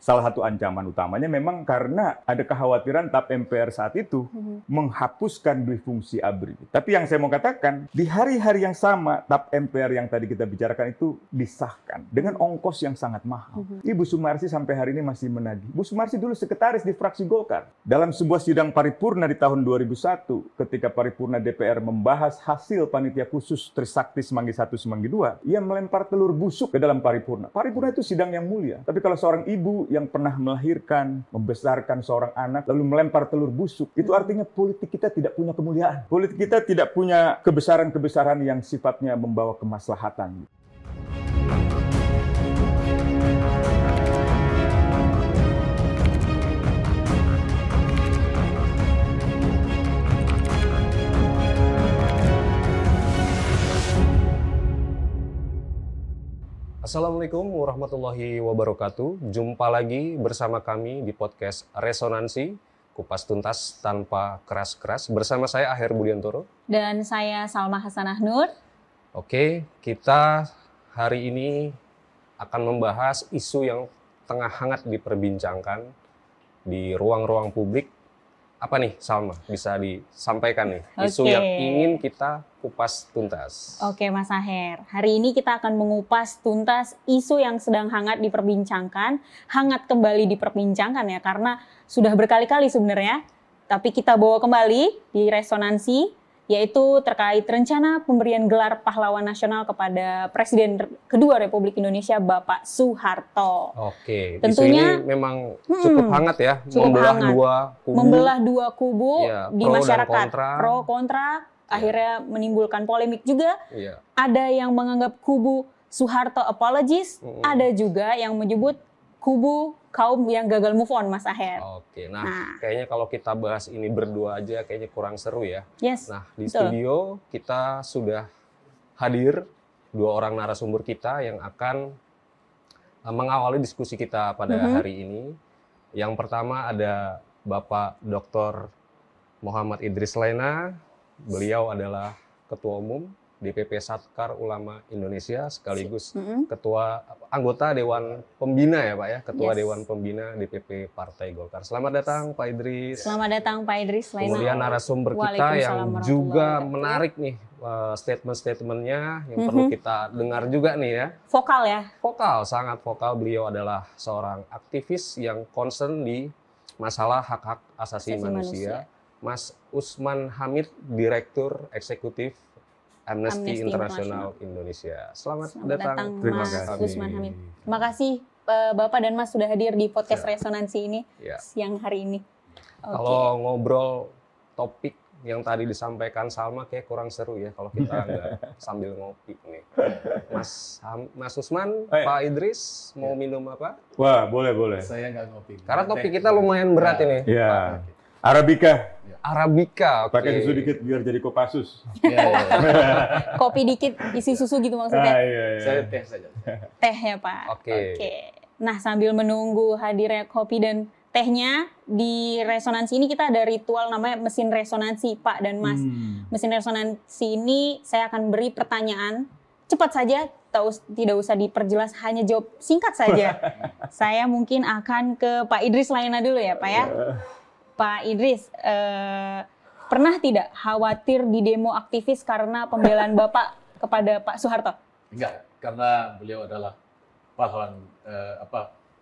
Salah satu ancaman utamanya memang karena ada kekhawatiran TAP MPR saat itu menghapuskan dui fungsi ABRI. Tapi yang saya mau katakan, di hari-hari yang sama TAP MPR yang tadi kita bicarakan itu disahkan dengan ongkos yang sangat mahal. Ibu Sumarsi sampai hari ini masih menagih. Bu Sumarsi dulu sekretaris di fraksi Golkar. Dalam sebuah sidang paripurna di tahun 2001, ketika paripurna DPR membahas hasil panitia khusus Trisakti Semanggi I, Semanggi II, ia melempar telur busuk ke dalam paripurna. Paripurna itu sidang yang mulia. Tapi kalau seorang ibu yang pernah melahirkan, membesarkan seorang anak, lalu melempar telur busuk, itu artinya politik kita tidak punya kemuliaan. Politik kita tidak punya kebesaran-kebesaran yang sifatnya membawa kemaslahatan. Assalamualaikum warahmatullahi wabarakatuh. Jumpa lagi bersama kami di podcast Resonansi, kupas tuntas tanpa keras-keras. Bersama saya Aher Budiantoro. Dan saya Salma Hasanah Nur. Oke, kita hari ini akan membahas isu yang tengah hangat diperbincangkan di ruang-ruang publik. Apa nih Salma, bisa disampaikan nih isu yang ingin kita kupas tuntas? Oke Mas Aher, hari ini kita akan mengupas tuntas isu yang sedang hangat diperbincangkan, hangat kembali diperbincangkan ya, karena sudah berkali-kali sebenarnya, tapi kita bawa kembali di Resonansi, yaitu terkait rencana pemberian gelar pahlawan nasional kepada Presiden kedua Republik Indonesia Bapak Soeharto. Oke, tentunya isu ini memang cukup hangat ya, membelah dua kubu ya, di masyarakat, pro kontra, akhirnya menimbulkan polemik juga. Ada yang menganggap kubu Soeharto apologis, ada juga yang menyebut kubu kaum yang gagal move on, Mas Aher. Oke, nah kayaknya kalau kita bahas ini berdua aja kayaknya kurang seru ya. Yes, nah, di studio kita sudah hadir dua orang narasumber kita yang akan mengawali diskusi kita pada hari ini. Yang pertama ada Bapak Dr. Muhammad Idris Lena. Beliau adalah Ketua Umum DPP Satkar Ulama Indonesia sekaligus anggota Dewan Pembina ya Pak ya, Ketua Dewan Pembina DPP Partai Golkar. Selamat datang Pak Idris. Selamat datang Pak Idris. Kemudian narasumber kita yang juga menarik nih statement-statementnya yang perlu kita dengar juga nih ya. Vokal ya? Vokal, sangat vokal. Beliau adalah seorang aktivis yang concern di masalah hak-hak asasi manusia. Mas Usman Hamid, Direktur Eksekutif Amnesty International Indonesia. Selamat datang Mas Usman Hamid. Terima kasih Bapak dan Mas sudah hadir di podcast Resonansi ini siang hari ini. Kalau ngobrol topik yang tadi disampaikan Salma kayak kurang seru ya kalau kita nggak sambil ngopi nih. Mas Usman, Pak Idris mau minum apa? Wah, boleh. Saya nggak ngopi. Karena topik kita lumayan berat ini. Ya. Arabica. Arabica, pakai susu dikit biar jadi Kopassus. Kopi dikit isi susu gitu maksudnya? Saya teh saja. Teh ya Pak. Oke. Nah sambil menunggu hadirnya kopi dan tehnya di Resonansi ini kita ada ritual namanya mesin resonansi Pak dan Mas. Mesin resonansi ini saya akan beri pertanyaan cepat saja, tidak usah diperjelas, hanya jawab singkat saja. Saya mungkin akan ke Pak Idris Laina dulu ya Pak ya. Pak Idris, pernah tidak khawatir di demo aktivis karena pembelaan Bapak kepada Pak Soeharto? Enggak, karena beliau adalah pahlawan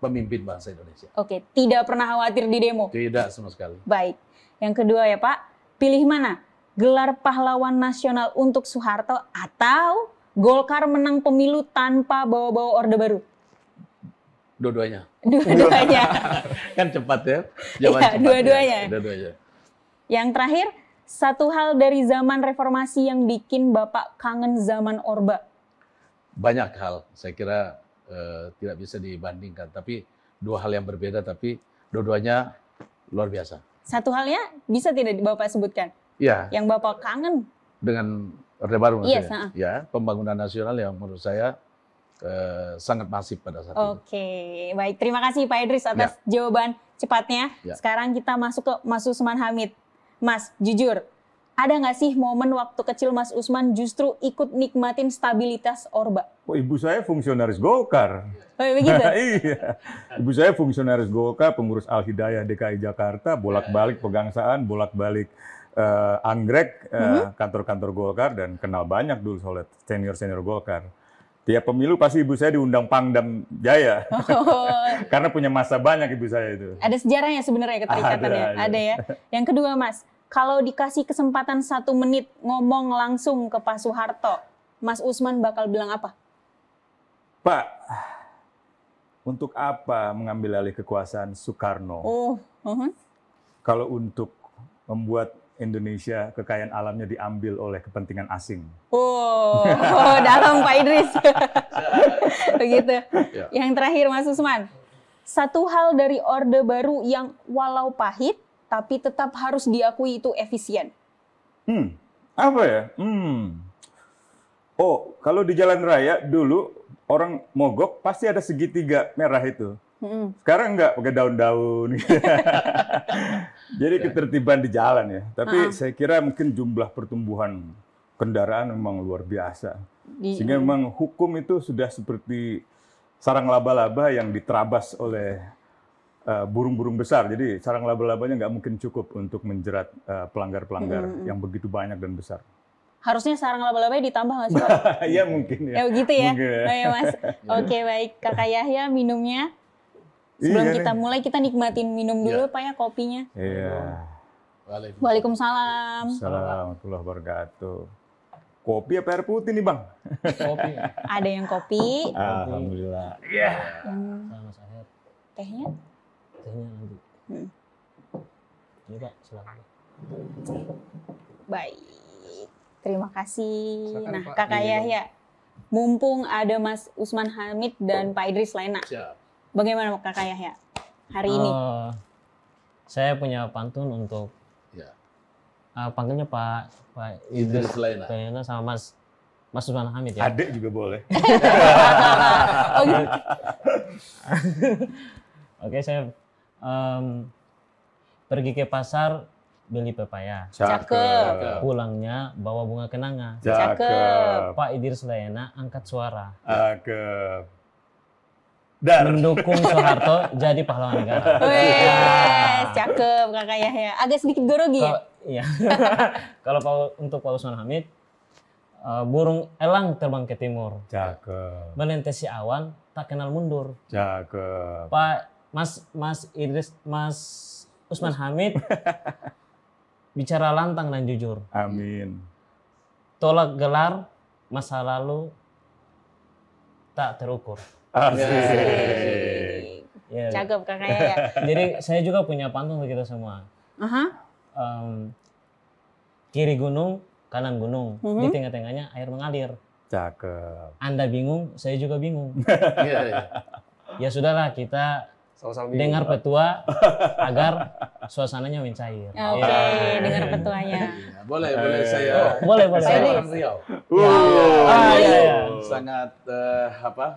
pemimpin bangsa Indonesia. Oke, tidak pernah khawatir di demo? Tidak sama sekali. Baik. Yang kedua ya Pak, pilih mana? Gelar pahlawan nasional untuk Soeharto atau Golkar menang pemilu tanpa bawa-bawa Orde Baru? Dua-duanya. Dua-duanya. Kan cepat ya. Iya, dua-duanya. Dua-duanya. Yang terakhir, satu hal dari zaman reformasi yang bikin Bapak kangen zaman Orba. Banyak hal, saya kira tidak bisa dibandingkan. Tapi dua hal yang berbeda, tapi dua-duanya luar biasa. Satu halnya bisa tidak Bapak sebutkan? Iya. Yang Bapak kangen? Dengan Orde Baru maksudnya. Yes, ya, pembangunan nasional yang menurut saya sangat masif pada saat ini. Oke, baik. Terima kasih Pak Idris atas jawaban cepatnya. Ya. Sekarang kita masuk ke Mas Usman Hamid. Mas, jujur, ada nggak sih momen waktu kecil Mas Usman justru ikut nikmatin stabilitas Orba? Oh, ibu saya fungsionaris Golkar. Oh, begitu? Iya. Ibu saya fungsionaris Golkar, pengurus Al-Hidayah DKI Jakarta, bolak-balik pegangsaan, bolak-balik anggrek, kantor-kantor Golkar, dan kenal banyak dulu oleh senior-senior Golkar. Tiap pemilu pasti ibu saya diundang Pangdam Jaya. Karena punya masa banyak ibu saya itu. Ada sejarahnya sebenarnya keterikatannya. Ada ya. Yang kedua Mas, kalau dikasih kesempatan 1 menit ngomong langsung ke Pak Soeharto, Mas Usman bakal bilang apa? Pak, untuk apa mengambil alih kekuasaan Soekarno? Kalau untuk membuat Indonesia kekayaan alamnya diambil oleh kepentingan asing. Dalam Pak Idris. Begitu. Ya. Yang terakhir Mas Usman, satu hal dari Orde Baru yang walau pahit, tapi tetap harus diakui itu efisien. Apa ya? Oh, kalau di jalan raya dulu orang mogok pasti ada segitiga merah itu. Sekarang enggak, pakai daun-daun. Jadi ketertiban di jalan ya. Tapi saya kira mungkin jumlah pertumbuhan kendaraan memang luar biasa. Sehingga memang hukum itu sudah seperti sarang laba-laba yang diterabas oleh burung-burung besar. Jadi sarang laba-labanya nggak mungkin cukup untuk menjerat pelanggar-pelanggar yang begitu banyak dan besar. Harusnya sarang laba-labanya ditambah nggak sih Pak? Iya mungkin ya. Ya begitu ya. Mungkin, ya. Oh ya Mas. Oke baik, Kakak Yahya minumnya. Sebelum kita mulai kita nikmatin minum dulu Pak ya kopinya. Iya. Waalaikumsalam. Assalamualaikum warahmatullahi wabarakatuh. Kopi apa air putih nih Bang? Kopi. Ada yang kopi. Alhamdulillah. Iya. Yang tehnya? Tehnya nanti. Ini Pak, silakan. Baik. Terima kasih. Silakan, Nah, Pak, Kakak diminum. Yahya, mumpung ada Mas Usman Hamid dan Pak Idris Lena, Siap. bagaimana Kakak Yahya hari ini? Saya punya pantun untuk Ya. panggilnya Pak Idris Lena. Lena sama Mas Usman Hamid ya. Adik juga boleh. Oh, gitu. Oke, saya pergi ke pasar beli pepaya. Cakep. Pulangnya bawa bunga kenanga. Cakep. Pak Idris Lena angkat suara. Cakep. Dar. Mendukung Soeharto jadi pahlawan negara. Wes, cakep Kakak Yahya. Agak sedikit grogi ya? Iya. Kalau untuk Pak Usman Hamid, burung elang terbang ke timur. Cakep. Melintasi awan tak kenal mundur. Cakep. Pak Mas Idris, Mas Usman Hamid bicara lantang dan jujur. Amin. Tolak gelar masa lalu tak terukur. Asik. Ya. Cakep Kakak Yahya. Jadi saya juga punya pantun untuk kita semua. Kiri gunung, kanan gunung, di tengah-tengahnya air mengalir. Cakep. Anda bingung, saya juga bingung. Iya, iya. Ya sudahlah, kita Sama-sama dengar petua agar suasananya mencair. Oke, dengar petuanya. Boleh saya. Boleh. Saya orang Riau. Iya. Sangat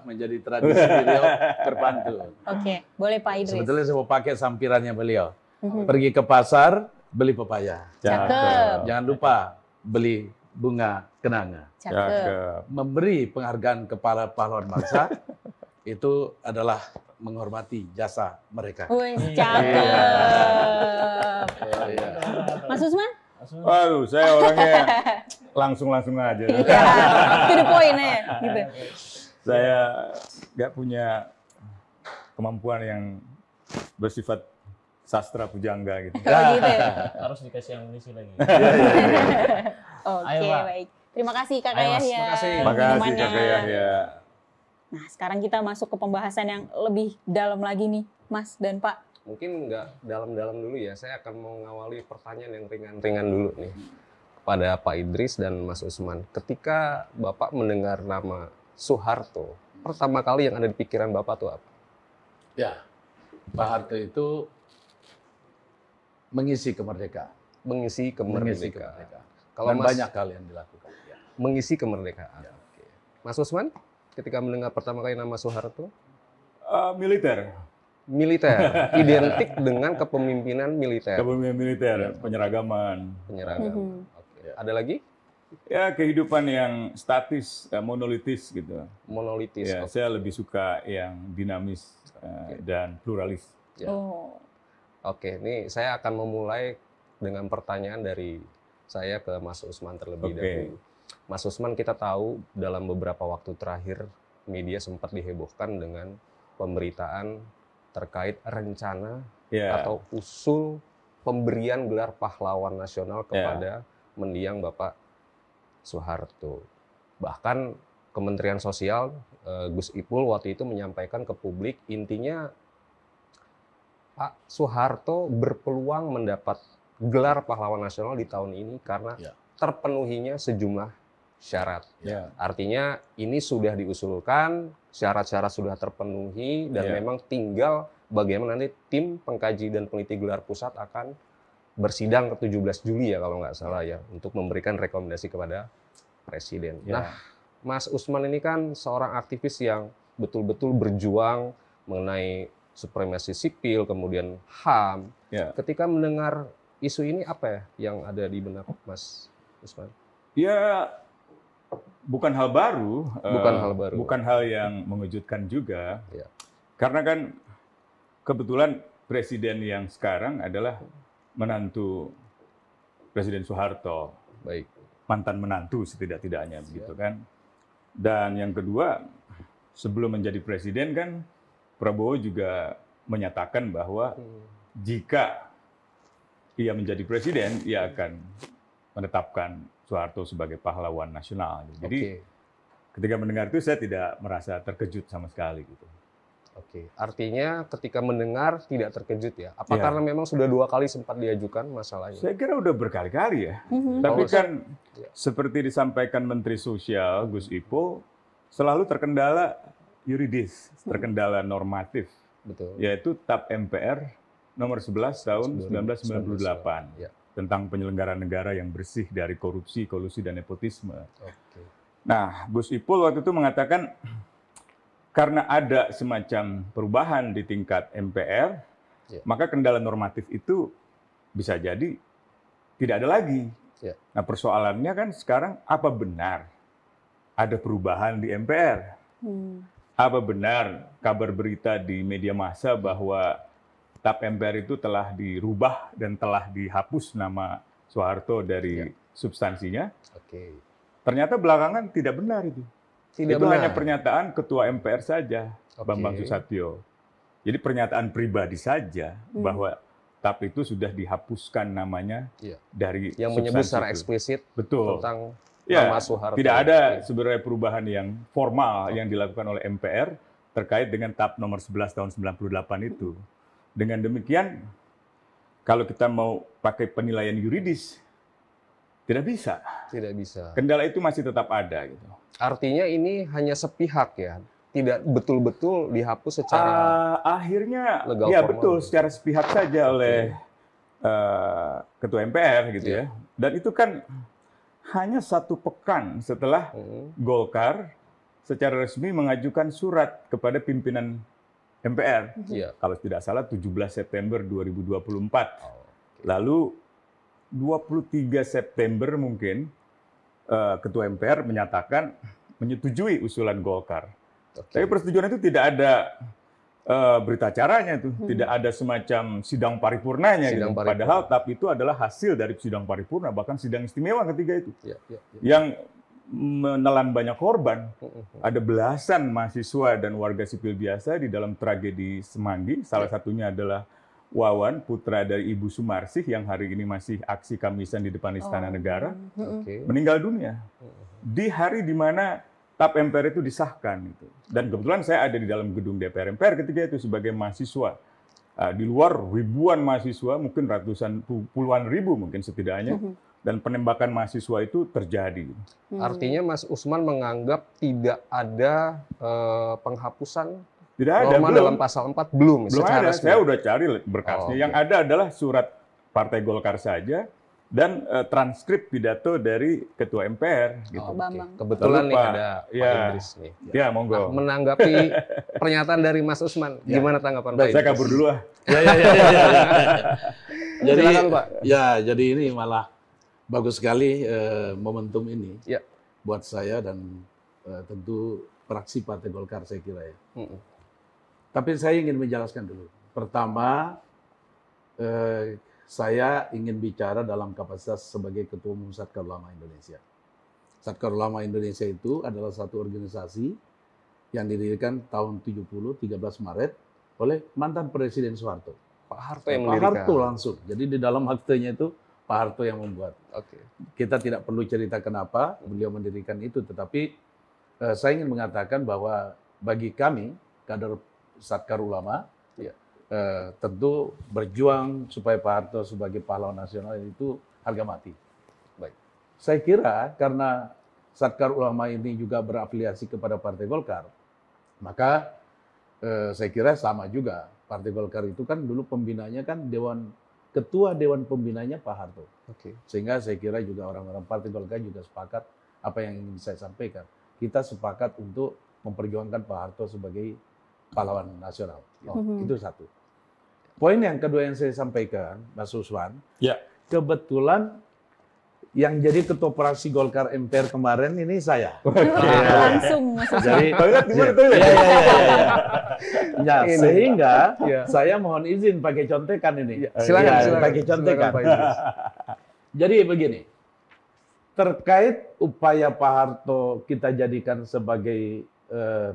menjadi tradisi di Riau berpantun. Oke, boleh Pak Idris. Sebetulnya saya mau pakai sampirannya beliau. Pergi ke pasar, beli pepaya. Cakep. Jangan lupa beli bunga kenanga. Cakep. Cakep. Memberi penghargaan kepada pahlawan bangsa itu adalah menghormati jasa mereka. Wih, cakep. Oh, iya. Mas Usman? Waduh, saya orangnya langsung aja. Iya, to the point ya, gitu. Saya nggak punya kemampuan yang bersifat sastra pujangga gitu. Oh gitu ya? Harus dikasih amunisi lagi. Oke, Ayo, Pak. baik. Terima kasih Kakak Ayo, Mas. Yahya. Makasih. Makasih minumannya. Kakak Yahya. Nah, sekarang kita masuk ke pembahasan yang lebih dalam lagi nih, Mas dan Pak. Mungkin nggak dalam-dalam dulu ya, saya akan mau ngawali pertanyaan yang ringan-ringan dulu nih kepada Pak Idris dan Mas Usman. Ketika Bapak mendengar nama Soeharto, pertama kali yang ada di pikiran Bapak tuh apa? Ya, Pak Harto itu mengisi kemerdekaan. Mengisi Mengisi kemerdekaan. kemerdekaan. Kalau Dan Mas banyak hal yang dilakukan. Ya. mengisi kemerdekaan. Oke. Mas Usman, ketika mendengar pertama kali nama Soeharto, Militer. militer, identik dengan kepemimpinan militer, Kepemimpinan militer, penyeragaman. penyeragaman. Oke. Ada lagi? Ya, kehidupan yang statis, monolitis gitu. Monolitis. Ya, saya lebih suka yang dinamis dan pluralis. Ya. Oke, ini saya akan memulai dengan pertanyaan dari saya ke Mas Usman terlebih dahulu. Mas Usman, kita tahu dalam beberapa waktu terakhir media sempat dihebohkan dengan pemberitaan terkait rencana atau usul pemberian gelar pahlawan nasional kepada mendiang Bapak Soeharto. Bahkan Kementerian Sosial, Gus Ipul waktu itu menyampaikan ke publik, intinya Pak Soeharto berpeluang mendapat gelar pahlawan nasional di tahun ini karena terpenuhinya sejumlah syarat. Artinya ini sudah diusulkan, syarat-syarat sudah terpenuhi, dan memang tinggal bagaimana nanti tim pengkaji dan peneliti gelar pusat akan bersidang ke 17 Juli ya kalau nggak salah ya, untuk memberikan rekomendasi kepada Presiden. Nah, Mas Usman ini kan seorang aktivis yang betul-betul berjuang mengenai supremasi sipil, kemudian HAM. Ketika mendengar isu ini, apa ya yang ada di benak Mas Usman? Ya, bukan hal baru. Bukan hal yang mengejutkan juga. Karena kan kebetulan presiden yang sekarang adalah menantu Presiden Soeharto. Baik. Mantan menantu setidak-tidaknya begitu kan. Dan yang kedua, sebelum menjadi presiden kan Prabowo juga menyatakan bahwa jika ia menjadi presiden, ia akan menetapkan Soeharto sebagai pahlawan nasional. Jadi ketika mendengar itu saya tidak merasa terkejut sama sekali gitu. Artinya ketika mendengar tidak terkejut ya? Apa karena memang sudah 2 kali sempat diajukan masalahnya? Saya kira udah berkali-kali ya. Tapi kan seperti disampaikan Menteri Sosial Gus Ipul, selalu terkendala yuridis, terkendala normatif. Betul. Yaitu TAP MPR nomor 11 tahun 1998 tentang penyelenggaraan negara yang bersih dari korupsi, kolusi, dan nepotisme. Nah, Gus Ipul waktu itu mengatakan karena ada semacam perubahan di tingkat MPR, maka kendala normatif itu bisa jadi tidak ada lagi. Nah, persoalannya kan sekarang apa benar ada perubahan di MPR? Apa benar kabar berita di media massa bahwa TAP MPR itu telah dirubah dan telah dihapus nama Soeharto dari substansinya? Ternyata belakangan tidak benar itu. Itu hanya pernyataan Ketua MPR saja, Bambang Susatyo. Jadi pernyataan pribadi saja bahwa TAP itu sudah dihapuskan namanya dari yang menyebut secara eksplisit tentang nama Soeharto. Tidak ada sebenarnya perubahan yang formal yang dilakukan oleh MPR terkait dengan TAP nomor 11 tahun 98 itu. Dengan demikian, kalau kita mau pakai penilaian yuridis, tidak bisa. Tidak bisa. Kendala itu masih tetap ada gitu. Artinya ini hanya sepihak ya, tidak betul-betul dihapus secara akhirnya legal ya formal. Betul, secara sepihak saja oleh Ketua MPR gitu ya. Dan itu kan hanya 1 pekan setelah Golkar secara resmi mengajukan surat kepada pimpinan MPR. Kalau tidak salah 17 September 2024. Lalu 23 September mungkin Ketua MPR menyatakan menyetujui usulan Golkar. Tapi persetujuan itu tidak ada berita acaranya itu, tidak ada semacam sidang paripurnanya. Padahal TAP itu adalah hasil dari sidang paripurna, bahkan sidang istimewa ketiga itu, yang menelan banyak korban. Ada belasan mahasiswa dan warga sipil biasa di dalam tragedi Semanggi. Salah satunya adalah Wawan, putra dari Ibu Sumarsih yang hari ini masih aksi Kamisan di depan Istana Negara, meninggal dunia di hari di mana TAP MPR itu disahkan. Dan kebetulan saya ada di dalam gedung DPR MPR ketika itu sebagai mahasiswa. Di luar ribuan mahasiswa, mungkin ratusan, puluhan ribu mungkin setidaknya, dan penembakan mahasiswa itu terjadi. Artinya Mas Usman menganggap tidak ada penghapusan tidak ada, norma dalam pasal 4 belum ada. Saya udah cari berkasnya. Yang ada adalah surat Partai Golkar saja dan transkrip pidato dari Ketua MPR. Gitu. Kebetulan nih ada Pak Idris nih. Ya, monggo. Nah, menanggapi pernyataan dari Mas Usman, gimana tanggapan Pak Idris? Saya kabur dulu lah. Jadi, Silakan, Pak. jadi ini malah Bagus sekali momentum ini Ya. buat saya dan tentu fraksi Partai Golkar saya kira ya. Tapi saya ingin menjelaskan dulu. Pertama, saya ingin bicara dalam kapasitas sebagai Ketua Umum Satkar Ulama Indonesia. Satkar Ulama Indonesia itu adalah satu organisasi yang didirikan tahun 70, 13 Maret oleh mantan Presiden Soeharto. Pak Harto yang Pak mendirikan. Harto langsung. Jadi di dalam aktenya itu Pak Harto yang membuat. Oke. Kita tidak perlu cerita kenapa beliau mendirikan itu, tetapi saya ingin mengatakan bahwa bagi kami, kader Satkar Ulama, Ya. tentu berjuang supaya Pak Harto sebagai pahlawan nasional itu harga mati. Baik. Saya kira karena Satkar Ulama ini juga berafiliasi kepada Partai Golkar, maka saya kira sama juga. Partai Golkar itu kan dulu pembinanya kan ketua Dewan Pembinanya Pak Harto. Oke. Sehingga saya kira juga orang-orang Partai Golkar juga sepakat apa yang ingin saya sampaikan. Kita sepakat untuk memperjuangkan Pak Harto sebagai pahlawan nasional. Itu satu. Poin yang kedua yang saya sampaikan, Mas Usman, Ya. kebetulan yang jadi ketua fraksi Golkar MPR kemarin ini saya. Langsung Mas Usman. Jadi, Toilet gimana toilet? Ya, Ini. sehingga Ya. saya mohon izin pakai contekan ini. Silakan, Ya, silakan. pakai contekan. Silakan, Pak Idris. Jadi begini, terkait upaya Pak Harto kita jadikan sebagai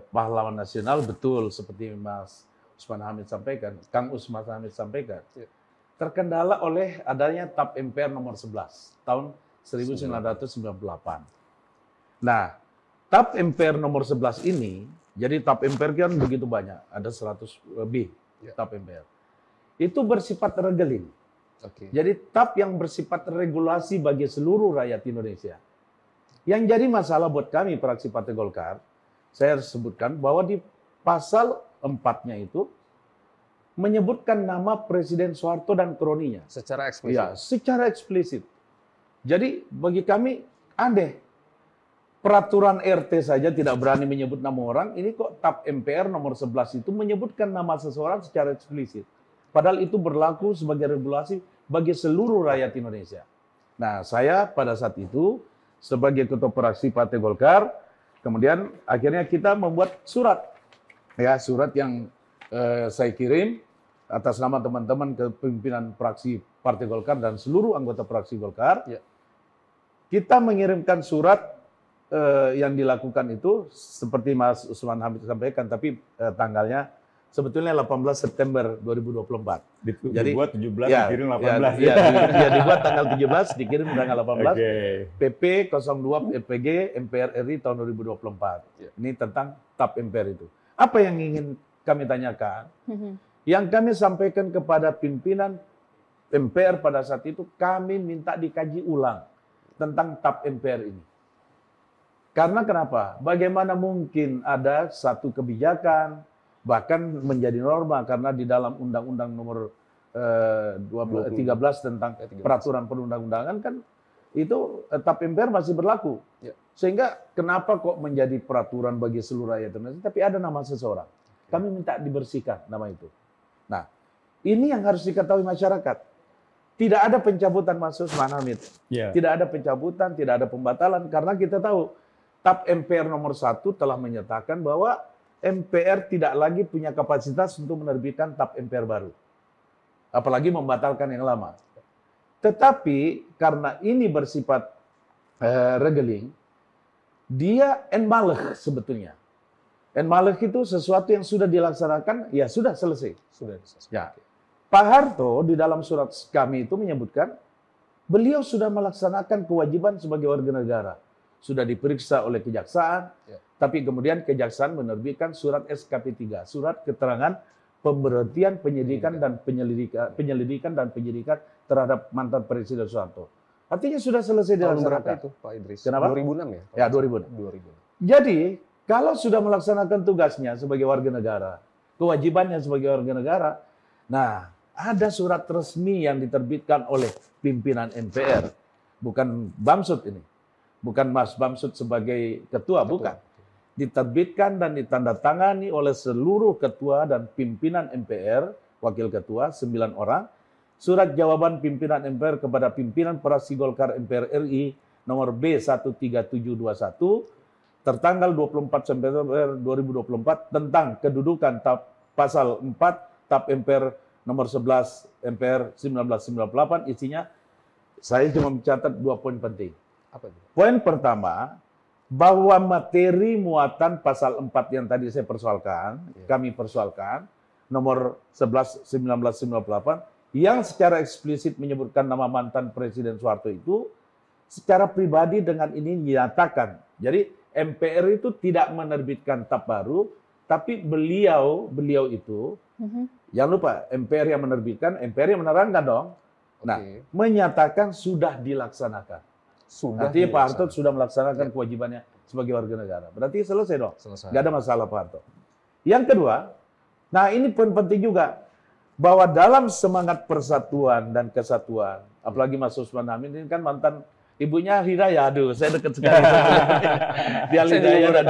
pahlawan nasional, betul seperti Mas Usman Hamid sampaikan, Kang Usman Hamid sampaikan, Ya. terkendala oleh adanya TAP MPR nomor 11 tahun 1998. Nah, TAP MPR nomor 11 ini, jadi TAP MPR kan begitu banyak, ada 100 lebih Ya. TAP MPR. Itu bersifat regeling. Oke. Jadi TAP yang bersifat regulasi bagi seluruh rakyat Indonesia. Yang jadi masalah buat kami fraksi Partai Golkar, saya harus sebutkan bahwa di pasal 4-nya itu menyebutkan nama Presiden Soeharto dan kroninya. Secara eksplisit. Ya, secara eksplisit. Jadi bagi kami aneh. Peraturan RT saja tidak berani menyebut nama orang, ini kok TAP MPR nomor 11 itu menyebutkan nama seseorang secara eksplisit. Padahal itu berlaku sebagai regulasi bagi seluruh rakyat Indonesia. Nah, saya pada saat itu sebagai ketua fraksi Partai Golkar, kemudian akhirnya kita membuat surat. Ya, surat yang saya kirim atas nama teman-teman ke pimpinan fraksi Partai Golkar dan seluruh anggota fraksi Golkar. Ya. Kita mengirimkan surat yang dilakukan itu seperti Mas Usman Hamid sampaikan, tapi tanggalnya sebetulnya 18 September 2024. Jadi, Dibuat 17, ya, dikirim ya, 18. ya, dibuat tanggal 17, dikirim tanggal 18. Oke. PP 02 LPG MPR RI tahun 2024. Ya. Ini tentang TAP MPR itu. Apa yang ingin kami tanyakan? Mhm. Yang kami sampaikan kepada pimpinan MPR pada saat itu, kami minta dikaji ulang tentang TAP MPR ini. Karena kenapa? Bagaimana mungkin ada satu kebijakan, bahkan menjadi norma, karena di dalam Undang-Undang nomor 13 tentang 13. peraturan perundang-undangan kan itu TAP MPR masih berlaku. Ya. Sehingga kenapa kok menjadi peraturan bagi seluruh rakyat Indonesia, tapi ada nama seseorang. Kami minta dibersihkan nama itu. Nah, ini yang harus diketahui masyarakat. Tidak ada pencabutan, Mas Usman Hamid. Ya. Tidak ada pencabutan, tidak ada pembatalan, karena kita tahu TAP MPR nomor 1 telah menyatakan bahwa MPR tidak lagi punya kapasitas untuk menerbitkan TAP MPR baru. Apalagi membatalkan yang lama. Tetapi karena ini bersifat regeling, dia enmaleh sebetulnya. Enmaleh itu sesuatu yang sudah dilaksanakan, ya sudah selesai. Sudah. Ya. Pak Harto di dalam surat kami itu menyebutkan, beliau sudah melaksanakan kewajiban sebagai warga negara. Sudah diperiksa oleh kejaksaan, Ya. tapi kemudian kejaksaan menerbitkan surat SKP 3, surat keterangan pemberhentian penyidikan dan penyelidikan dan penyidikan terhadap mantan Presiden Soeharto. Artinya sudah selesai Tahun berapa dilaksanakan. itu, Pak Idris? Kenapa? 2006 ya? Ya, 2000. 2000. Jadi, kalau sudah melaksanakan tugasnya sebagai warga negara, kewajibannya sebagai warga negara, nah, ada surat resmi yang diterbitkan oleh pimpinan MPR, bukan Bamsud ini. Bukan Mas Bamsud sebagai ketua, bukan. Diterbitkan dan ditandatangani oleh seluruh ketua dan pimpinan MPR, wakil ketua, 9 orang, surat jawaban pimpinan MPR kepada pimpinan fraksi Golkar MPR RI nomor B13721 tertanggal 24 September 2024 tentang kedudukan pasal 4 TAP MPR nomor 11 MPR 1998. Isinya saya cuma mencatat 2 poin penting. Apa itu? Poin pertama, bahwa materi muatan pasal 4 yang tadi saya persoalkan, kami persoalkan, nomor 11 1998, yang secara eksplisit menyebutkan nama mantan Presiden Soeharto itu, secara pribadi dengan ini dinyatakan. Jadi MPR itu tidak menerbitkan TAP baru, tapi beliau itu, jangan lupa MPR yang menerbitkan, MPR yang menerangkan dong. Nah, menyatakan sudah dilaksanakan. Artinya Pak Harto sudah melaksanakan kewajibannya sebagai warga negara. Berarti selesai dong. Nggak ada masalah Pak Harto. Yang kedua, nah ini pun penting juga, bahwa dalam semangat persatuan dan kesatuan, apalagi Mas Usman Hamid ini kan mantan ibunya Hidayah, aduh saya dekat sekali. Dia Hidayah dan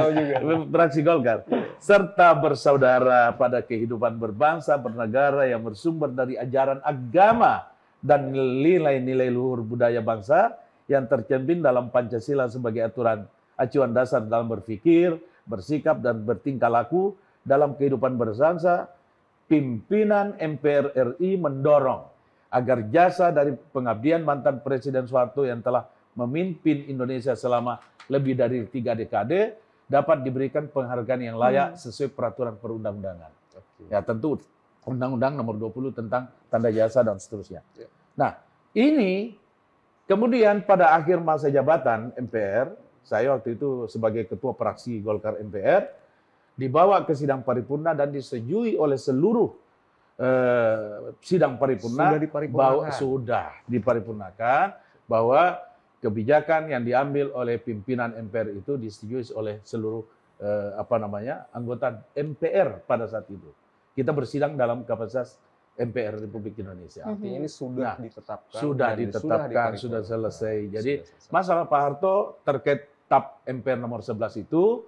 fraksi Golkar. Serta bersaudara pada kehidupan berbangsa, bernegara yang bersumber dari ajaran agama dan nilai-nilai luhur budaya bangsa yang tercermin dalam Pancasila sebagai aturan acuan dasar dalam berpikir, bersikap, dan bertingkah laku dalam kehidupan berbangsa. Pimpinan MPR RI mendorong agar jasa dari pengabdian mantan Presiden Soeharto yang telah memimpin Indonesia selama lebih dari 3 dekade dapat diberikan penghargaan yang layak sesuai peraturan perundang-undangan. Ya tentu Undang-Undang Nomor 20 tentang tanda jasa dan seterusnya. Nah, ini kemudian pada akhir masa jabatan MPR, saya waktu itu sebagai ketua fraksi Golkar MPR, dibawa ke sidang paripurna dan disetujui oleh seluruh sidang paripurna. Sudah diparipurnakan bahwa kebijakan yang diambil oleh pimpinan MPR itu disetujui oleh seluruh anggota MPR pada saat itu. Kita bersidang dalam kapasitas MPR Republik Indonesia. Artinya ini sudah ditetapkan. Sudah selesai. Jadi masalah Pak Harto terkait TAP MPR nomor 11 itu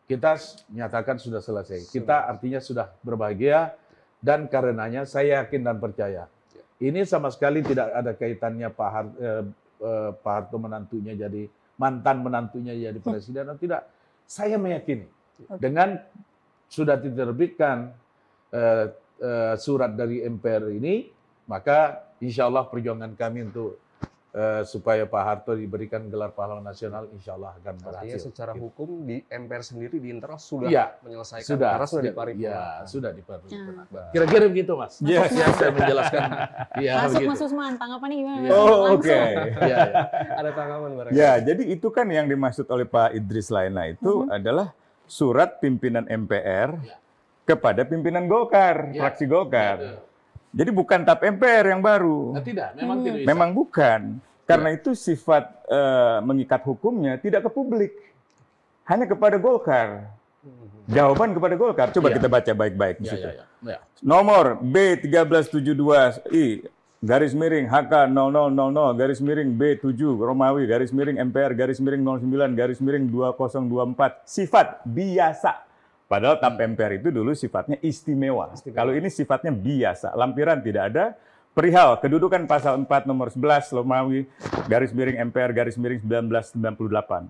kita nyatakan sudah selesai. Kita artinya sudah berbahagia dan karenanya saya yakin dan percaya. Ini sama sekali tidak ada kaitannya Pak Harto menantunya jadi mantan menantunya jadi presiden atau tidak. Saya meyakini dengan sudah diterbitkan surat dari MPR ini, maka insya Allah perjuangan kami untuk supaya Pak Harto diberikan gelar pahlawan nasional, insya Allah akan berhasil. Artinya secara hukum di MPR sendiri di internal sudah menyelesaikan, karena sudah diparipurna. Ya, sudah diparipurna. Kira-kira begitu, Mas. Ya, saya menjelaskan. Masuk Mas Usman, tanggapannya gimana? Oke. Ada tanggapan barangkali. Ya, jadi itu kan yang dimaksud oleh Pak Idris Laina itu adalah surat pimpinan MPR kepada pimpinan Golkar, fraksi Golkar. Jadi bukan TAP MPR yang baru. Tidak, memang tidak bisa. Memang bukan. Karena itu sifat mengikat hukumnya tidak ke publik. Hanya kepada Golkar. Jawaban kepada Golkar. Coba kita baca baik-baik di situ. Nomor B1372I garis miring HK 0000 garis miring B7 Romawi garis miring MPR garis miring 09 garis miring 2024. Sifat biasa. Padahal TAP MPR itu dulu sifatnya istimewa. Kalau ini sifatnya biasa. Lampiran tidak ada. Perihal kedudukan pasal 4 nomor 11 Romawi garis miring MPR garis miring 1998.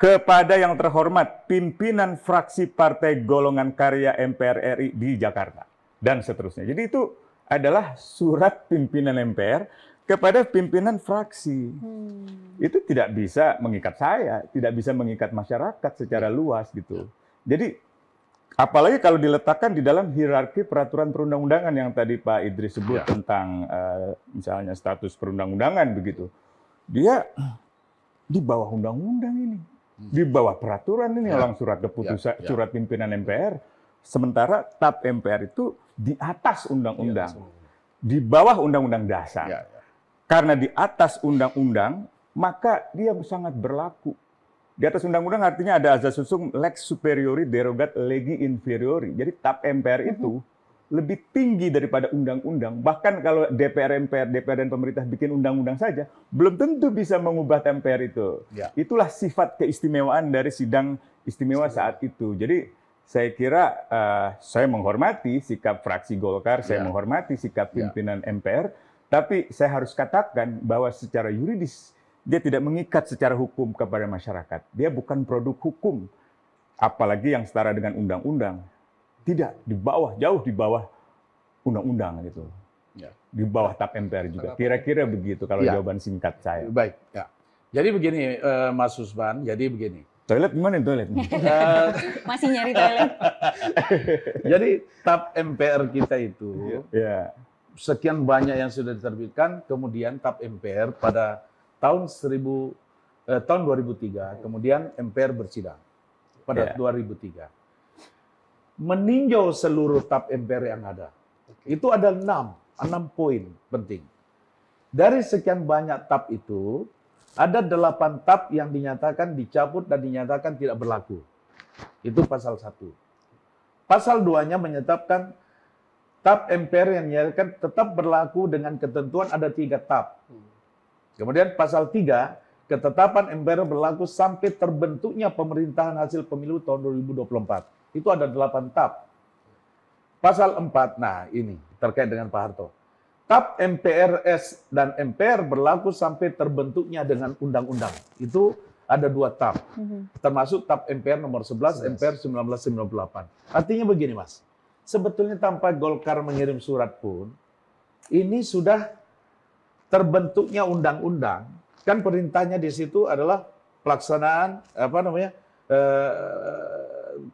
Kepada yang terhormat pimpinan fraksi Partai Golongan Karya MPR RI di Jakarta. Dan seterusnya. Jadi itu adalah surat pimpinan MPR kepada pimpinan fraksi. Itu tidak bisa mengikat saya, tidak bisa mengikat masyarakat secara luas gitu. Jadi apalagi kalau diletakkan di dalam hierarki peraturan perundang-undangan yang tadi Pak Idris sebut tentang misalnya status perundang-undangan begitu. Dia di bawah undang-undang ini, di bawah peraturan ini orang surat keputusan, surat pimpinan MPR. Sementara TAP MPR itu di atas undang-undang, di bawah undang-undang dasar. Karena di atas undang-undang, maka dia sangat berlaku. Di atas undang-undang artinya ada azas usum lex superiori derogat legi inferiori. Jadi TAP MPR itu lebih tinggi daripada undang-undang. Bahkan kalau DPR dan pemerintah bikin undang-undang saja, belum tentu bisa mengubah MPR itu. Itulah sifat keistimewaan dari sidang istimewa saat itu. Jadi saya kira saya menghormati sikap fraksi Golkar, saya menghormati sikap pimpinan MPR, tapi saya harus katakan bahwa secara yuridis dia tidak mengikat secara hukum kepada masyarakat. Dia bukan produk hukum, apalagi yang setara dengan undang-undang. Tidak, di bawah, jauh di bawah undang-undang gitu. Di bawah TAP MPR juga. Kira-kira begitu kalau jawaban singkat saya. Baik, ya. Jadi begini, Mas Usman, jadi begini. Toilet gimana toilet? Masih nyari toilet. Jadi TAP MPR kita itu sekian banyak yang sudah diterbitkan, kemudian TAP MPR pada tahun 2003, kemudian MPR bersidang pada 2003. Meninjau seluruh TAP MPR yang ada. Itu ada 6 poin penting. Dari sekian banyak TAP itu, ada 8 TAP yang dinyatakan dicabut dan dinyatakan tidak berlaku. Itu pasal 1. Pasal 2-nya menyatakan TAP MPR yang dinyatakan tetap berlaku dengan ketentuan ada 3 TAP. Kemudian pasal 3, ketetapan MPR berlaku sampai terbentuknya pemerintahan hasil pemilu tahun 2024. Itu ada 8 TAP. Pasal 4, nah ini terkait dengan Pak Harto. TAP MPRS dan MPR berlaku sampai terbentuknya dengan undang-undang. Itu ada 2 TAP. Termasuk TAP MPR nomor 11, MPR 1998. Artinya begini, Mas. Sebetulnya tanpa Golkar mengirim surat pun, ini sudah terbentuknya undang-undang. Kan perintahnya di situ adalah pelaksanaan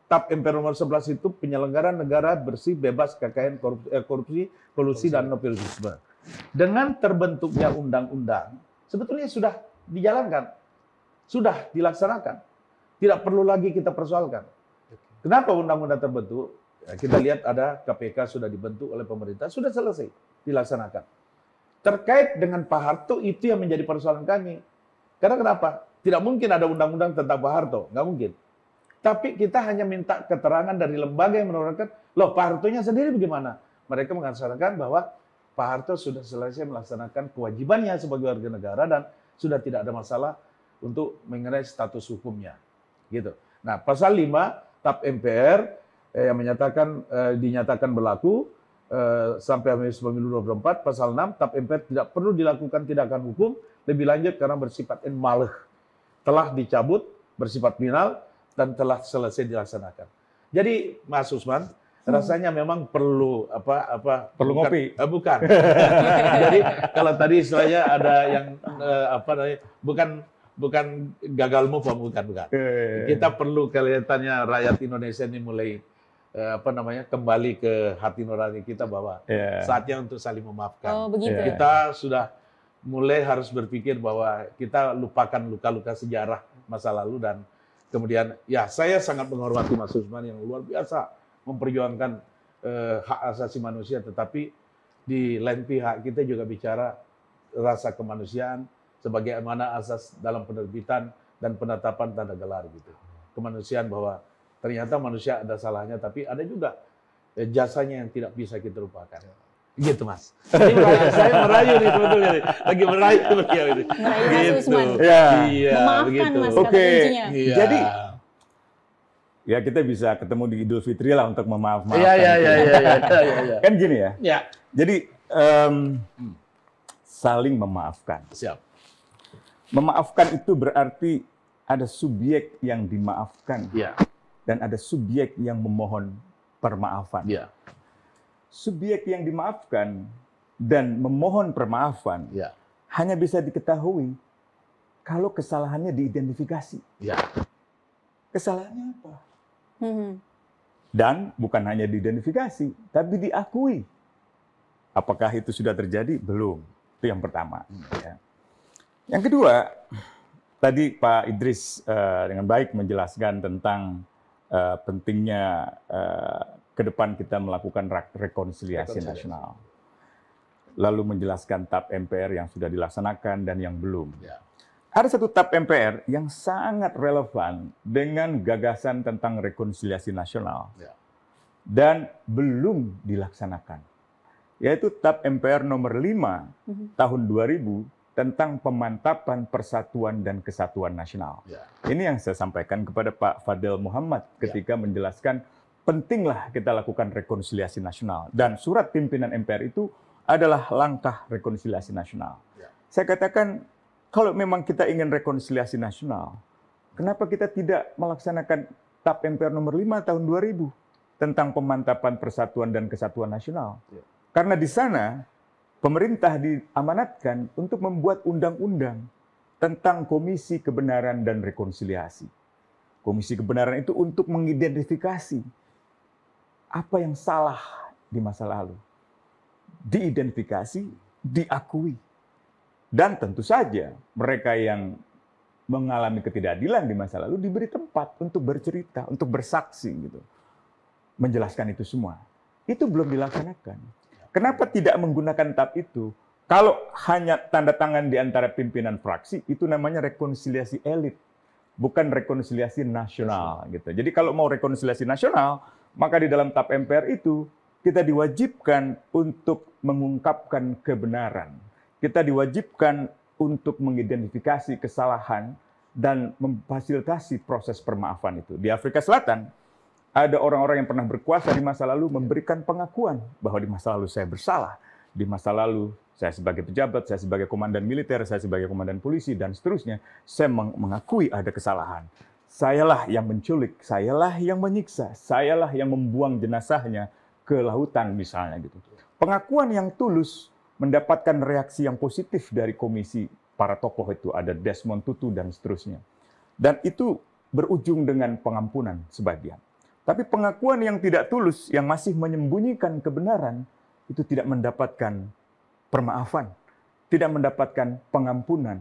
TAP MPR nomor 11 itu penyelenggaraan negara bersih, bebas KKN, korupsi, kolusi, dan nepotisme. Dengan terbentuknya undang-undang, sebetulnya sudah dijalankan, sudah dilaksanakan. Tidak perlu lagi kita persoalkan. Kenapa undang-undang terbentuk? Ya, kita lihat ada KPK sudah dibentuk oleh pemerintah, sudah selesai dilaksanakan. Terkait dengan Pak Harto, itu yang menjadi persoalan kami. Karena kenapa? Tidak mungkin ada undang-undang tentang Pak Harto, nggak mungkin. Tapi kita hanya minta keterangan dari lembaga yang menerangkan, loh Pak Hartonya sendiri bagaimana? Mereka mengatakan bahwa Pak Harto sudah selesai melaksanakan kewajibannya sebagai warga negara dan sudah tidak ada masalah untuk mengenai status hukumnya. Gitu. Nah, pasal 5 TAP MPR yang dinyatakan berlaku sampai habis pemilu 2024, pasal 6 TAP MPR tidak perlu dilakukan tindakan hukum lebih lanjut karena bersifat inmaleh, telah dicabut, bersifat final, dan telah selesai dilaksanakan. Jadi Mas Usman, rasanya memang perlu perlu ngopi. Bukan. Jadi kalau tadi istilahnya ada yang bukan gagal move, bukan. Kita perlu kelihatannya rakyat Indonesia ini mulai kembali ke hati nurani kita bahwa saatnya untuk saling memaafkan. Oh, begitu. Kita sudah mulai harus berpikir bahwa kita lupakan luka-luka sejarah masa lalu dan kemudian, ya saya sangat menghormati Mas Usman yang luar biasa memperjuangkan hak asasi manusia, tetapi di lain pihak kita juga bicara rasa kemanusiaan sebagaimana asas dalam penerbitan dan penetapan tanda gelar gitu. Kemanusiaan bahwa ternyata manusia ada salahnya, tapi ada juga jasanya yang tidak bisa kita lupakan. Gitu Mas. Jadi saya merayu nih sebetulnya nih. Lagi merayu beliau ini. Merayu Mas Usman. Iya, memaafkan begitu. Mas, Oke. Iya. Jadi ya kita bisa ketemu di Idul Fitri lah untuk memaafkan. Iya. Kan gini ya. Ya. Jadi saling memaafkan. Siap. Memaafkan itu berarti ada subjek yang dimaafkan Iya. dan ada subjek yang memohon permaafan. Iya. Subjek yang dimaafkan dan memohon permaafan hanya bisa diketahui kalau kesalahannya diidentifikasi. Ya. Kesalahannya apa? Dan bukan hanya diidentifikasi, tapi diakui. Apakah itu sudah terjadi? Belum. Itu yang pertama. Ya. Yang kedua, tadi Pak Idris dengan baik menjelaskan tentang pentingnya ke depan kita melakukan rekonsiliasi nasional. Lalu menjelaskan TAP MPR yang sudah dilaksanakan dan yang belum. Ya. Ada satu TAP MPR yang sangat relevan dengan gagasan tentang rekonsiliasi nasional dan belum dilaksanakan, yaitu TAP MPR nomor 5 tahun 2000 tentang pemantapan persatuan dan kesatuan nasional. Ini yang saya sampaikan kepada Pak Fadel Muhammad ketika menjelaskan pentinglah kita lakukan rekonsiliasi nasional. Dan surat pimpinan MPR itu adalah langkah rekonsiliasi nasional. Saya katakan, kalau memang kita ingin rekonsiliasi nasional, kenapa kita tidak melaksanakan TAP MPR nomor 5 tahun 2000 tentang pemantapan persatuan dan kesatuan nasional? Karena di sana pemerintah diamanatkan untuk membuat undang-undang tentang Komisi Kebenaran dan Rekonsiliasi. Komisi Kebenaran itu untuk mengidentifikasi apa yang salah di masa lalu. Diidentifikasi, diakui. Dan tentu saja mereka yang mengalami ketidakadilan di masa lalu diberi tempat untuk bercerita, untuk bersaksi gitu. Menjelaskan itu semua. Itu belum dilaksanakan. Kenapa tidak menggunakan TAP itu? Kalau hanya tanda tangan di antara pimpinan fraksi, itu namanya rekonsiliasi elit, bukan rekonsiliasi nasional gitu. Jadi kalau mau rekonsiliasi nasional, maka di dalam TAP MPR itu kita diwajibkan untuk mengungkapkan kebenaran. Kita diwajibkan untuk mengidentifikasi kesalahan dan memfasilitasi proses permaafan itu. Di Afrika Selatan, ada orang-orang yang pernah berkuasa di masa lalu memberikan pengakuan bahwa di masa lalu saya bersalah. Di masa lalu saya sebagai pejabat, saya sebagai komandan militer, saya sebagai komandan polisi, dan seterusnya, saya mengakui ada kesalahan. Sayalah yang menculik, sayalah yang menyiksa, sayalah yang membuang jenazahnya ke lautan misalnya gitu. Pengakuan yang tulus mendapatkan reaksi yang positif dari komisi para tokoh itu, ada Desmond Tutu dan seterusnya. Dan itu berujung dengan pengampunan sebagian. Tapi pengakuan yang tidak tulus, yang masih menyembunyikan kebenaran, itu tidak mendapatkan permaafan, tidak mendapatkan pengampunan.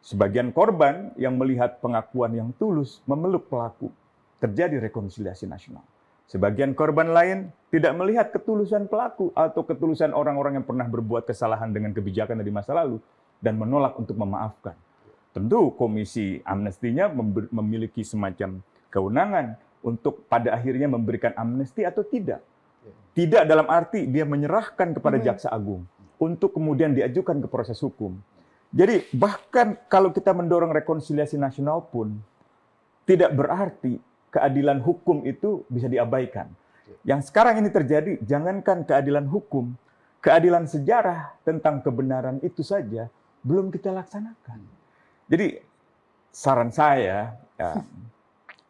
Sebagian korban yang melihat pengakuan yang tulus memeluk pelaku, terjadi rekonsiliasi nasional. Sebagian korban lain tidak melihat ketulusan pelaku atau ketulusan orang-orang yang pernah berbuat kesalahan dengan kebijakan di masa lalu dan menolak untuk memaafkan. Tentu komisi amnestinya memiliki semacam kewenangan untuk pada akhirnya memberikan amnesti atau tidak. Tidak dalam arti dia menyerahkan kepada jaksa agung untuk kemudian diajukan ke proses hukum. Jadi bahkan kalau kita mendorong rekonsiliasi nasional pun tidak berarti keadilan hukum itu bisa diabaikan. Yang sekarang ini terjadi, jangankan keadilan hukum, keadilan sejarah tentang kebenaran itu saja belum kita laksanakan. Jadi saran saya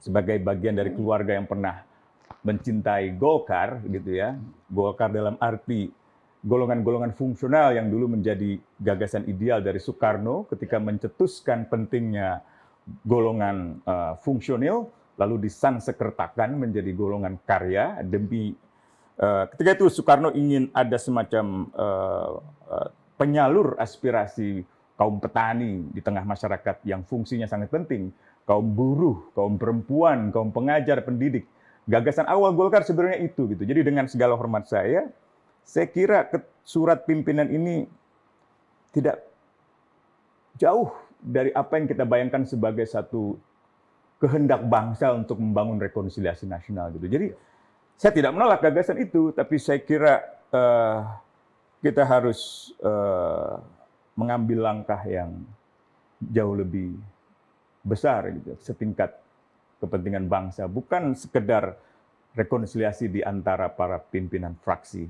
sebagai bagian dari keluarga yang pernah mencintai Golkar gitu ya. Golkar dalam arti golongan-golongan fungsional yang dulu menjadi gagasan ideal dari Soekarno ketika mencetuskan pentingnya golongan fungsional, lalu disansekertakan menjadi golongan karya demi ketika itu Soekarno ingin ada semacam penyalur aspirasi kaum petani di tengah masyarakat yang fungsinya sangat penting, kaum buruh, kaum perempuan, kaum pengajar, pendidik. Gagasan awal Golkar sebenarnya itu gitu. Jadi dengan segala hormat saya kira surat pimpinan ini tidak jauh dari apa yang kita bayangkan sebagai satu kehendak bangsa untuk membangun rekonsiliasi nasional gitu. Jadi saya tidak menolak gagasan itu, tapi saya kira kita harus mengambil langkah yang jauh lebih besar gitu, setingkat kepentingan bangsa, bukan sekedar rekonsiliasi di antara para pimpinan fraksi.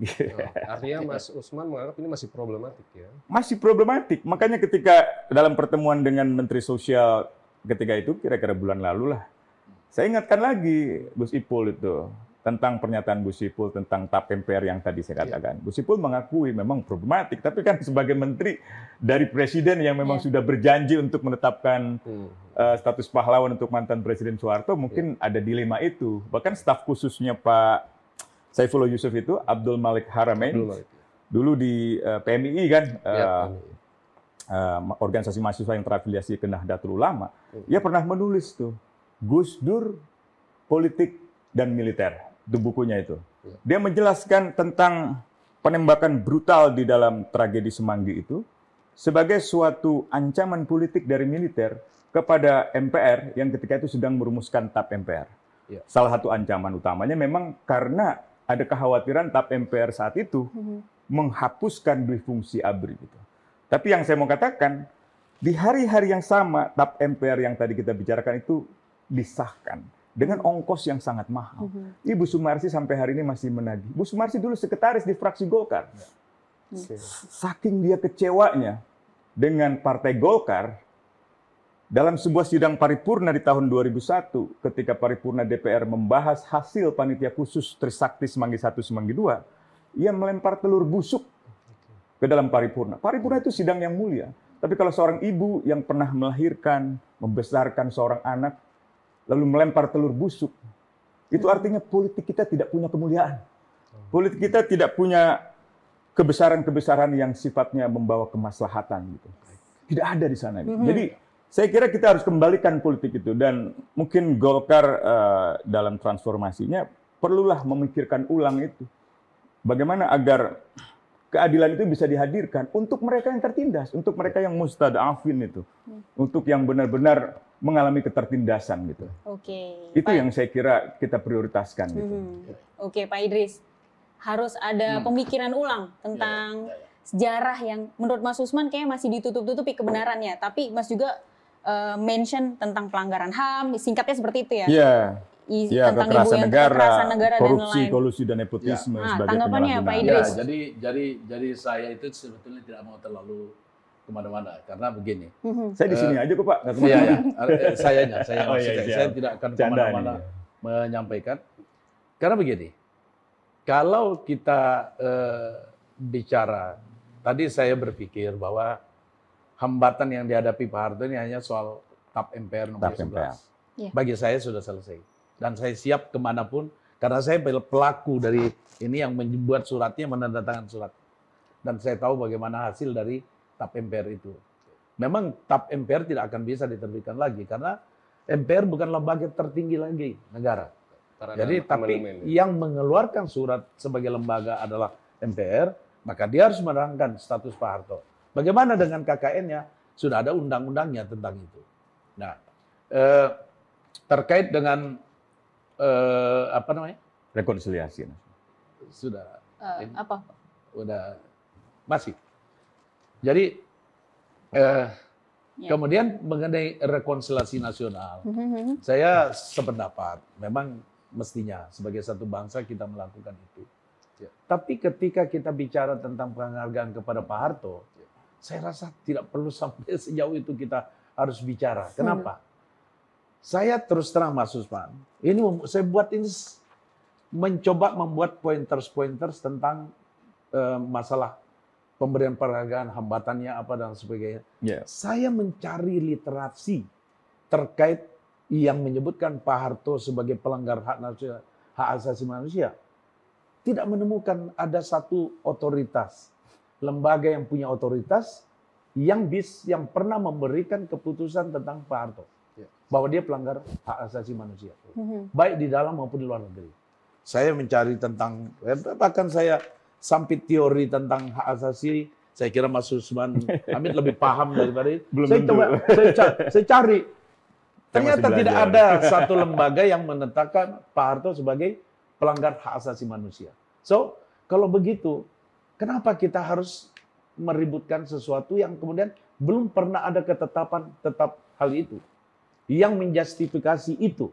Artinya Mas Usman menganggap ini masih problematik ya? Masih problematik. Makanya ketika dalam pertemuan dengan Menteri Sosial ketika itu, kira-kira bulan lalu lah, saya ingatkan lagi Gus Ipul itu, tentang pernyataan Gus Ipul tentang TAP MPR yang tadi saya katakan. Gus Ipul mengakui memang problematik, tapi kan sebagai menteri dari presiden yang memang sudah berjanji untuk menetapkan status pahlawan untuk mantan Presiden Soeharto, mungkin ada dilema itu. Bahkan staf khususnya Pak Saifullah Yusuf itu, Abdul Malik Haramain, dulu di PMII kan, organisasi mahasiswa yang terafiliasi ke Nahdlatul Ulama, dia pernah menulis tuh, Gus Dur, politik dan militer. Itu bukunya itu. Dia menjelaskan tentang penembakan brutal di dalam tragedi Semanggi itu sebagai suatu ancaman politik dari militer kepada MPR yang ketika itu sedang merumuskan TAP MPR. Salah satu ancaman utamanya memang karena ada kekhawatiran TAP MPR saat itu menghapuskan dui fungsi ABRI. Gitu. Tapi yang saya mau katakan, di hari-hari yang sama TAP MPR yang tadi kita bicarakan itu disahkan, dengan ongkos yang sangat mahal. Ibu Sumarsi sampai hari ini masih menagih. Bu Sumarsi dulu sekretaris di fraksi Golkar. Saking dia kecewanya dengan Partai Golkar, dalam sebuah sidang paripurna di tahun 2001, ketika paripurna DPR membahas hasil panitia khusus Trisakti Semanggi I, Semanggi II, ia melempar telur busuk ke dalam paripurna. Paripurna itu sidang yang mulia. Tapi kalau seorang ibu yang pernah melahirkan, membesarkan seorang anak, lalu melempar telur busuk, itu artinya politik kita tidak punya kemuliaan. Politik kita tidak punya kebesaran-kebesaran yang sifatnya membawa kemaslahatan. Gitu. Tidak ada di sana. Gitu. Jadi saya kira kita harus kembalikan politik itu. Dan mungkin Golkar dalam transformasinya perlulah memikirkan ulang itu. Bagaimana agar keadilan itu bisa dihadirkan untuk mereka yang tertindas, untuk mereka yang mustadafin itu, untuk yang benar-benar mengalami ketertindasan gitu. Itu yang saya kira kita prioritaskan gitu. Oke, Pak Idris, harus ada pemikiran ulang tentang sejarah yang menurut Mas Usman kayaknya masih ditutup-tutupi kebenarannya, tapi Mas juga mention tentang pelanggaran HAM, singkatnya seperti itu ya? Iya, tentang kekerasan ibu yang negara, kekerasan negara korupsi, dan lain. kolusi dan nepotisme sebagai tanggapannya Pak penyalahgunaan. Idris. Jadi saya itu sebetulnya tidak mau terlalu kemana-mana karena begini. Saya di sini aja kok Pak. Saya tidak akan kemana-mana menyampaikan karena begini. Kalau kita bicara, tadi saya berpikir bahwa hambatan yang dihadapi Pak Harto ini hanya soal TAP MPR nomor 11. Bagi saya sudah selesai. Dan saya siap kemanapun, karena saya pelaku dari ini yang membuat suratnya, menandatangani surat. Dan saya tahu bagaimana hasil dari TAP MPR itu. Memang TAP MPR tidak akan bisa diterbitkan lagi, karena MPR bukan lembaga tertinggi lagi negara. Jadi tapi yang mengeluarkan surat sebagai lembaga adalah MPR, maka dia harus menerangkan status Pak Harto. Bagaimana dengan KKN-nya? Sudah ada undang-undangnya tentang itu. Nah, terkait dengan apa namanya? Rekonsiliasi. Sudah. Apa? Udah masih. Jadi kemudian mengenai rekonsiliasi nasional, saya sependapat. Memang mestinya sebagai satu bangsa kita melakukan itu. Tapi ketika kita bicara tentang penghargaan kepada Pak Harto, saya rasa tidak perlu sampai sejauh itu kita harus bicara. Kenapa? Saya terus terang Mas Usman, ini saya buat ini mencoba membuat pointers tentang masalah pemberian penghargaan, hambatannya apa dan sebagainya. Saya mencari literasi terkait yang menyebutkan Pak Harto sebagai pelanggar hak asasi manusia. Tidak menemukan ada satu otoritas, lembaga yang punya otoritas yang pernah memberikan keputusan tentang Pak Harto bahwa dia pelanggar hak asasi manusia, baik di dalam maupun di luar negeri. Saya mencari tentang, bahkan saya sampit teori tentang hak asasi. Saya kira Mas Usman Hamid lebih paham daripada itu. Saya cari. Ternyata tidak ada satu lembaga yang menetapkan Pak Harto sebagai pelanggar hak asasi manusia. So, kalau begitu, kenapa kita harus meributkan sesuatu yang kemudian belum pernah ada ketetapan tetap hal itu? Yang menjustifikasi itu.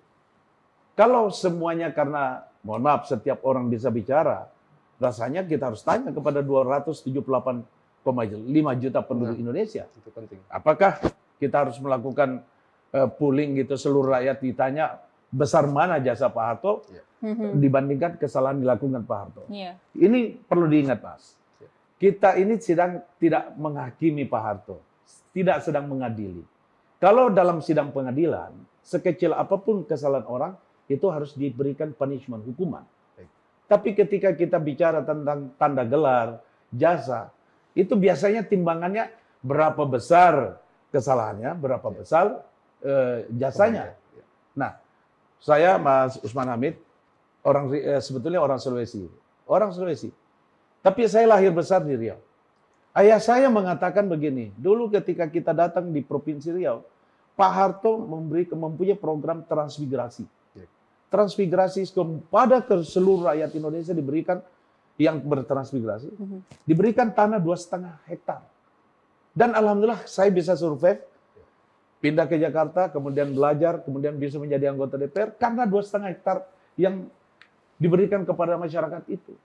Kalau semuanya karena, mohon maaf, setiap orang bisa bicara, rasanya kita harus tanya kepada 278,5 juta penduduk Indonesia. Itu penting. Apakah kita harus melakukan polling gitu, seluruh rakyat ditanya besar mana jasa Pak Harto dibandingkan kesalahan dilakukan Pak Harto. Ini perlu diingat, Mas. Kita ini sedang tidak menghakimi Pak Harto, tidak sedang mengadili. Kalau dalam sidang pengadilan, sekecil apapun kesalahan orang, itu harus diberikan punishment, hukuman. Tapi ketika kita bicara tentang tanda gelar, jasa, itu biasanya timbangannya berapa besar kesalahannya, berapa besar jasanya. Nah, saya Mas Usman Hamid, sebetulnya orang Sulawesi. Tapi saya lahir besar di Riau. Ayah saya mengatakan begini, dulu ketika kita datang di Provinsi Riau, Pak Harto mempunyai program transmigrasi. Transmigrasi kepada seluruh rakyat Indonesia diberikan yang bertransmigrasi, diberikan tanah 2,5 hektar. Dan alhamdulillah saya bisa survive pindah ke Jakarta, kemudian belajar, kemudian bisa menjadi anggota DPR karena 2,5 hektar yang diberikan kepada masyarakat itu.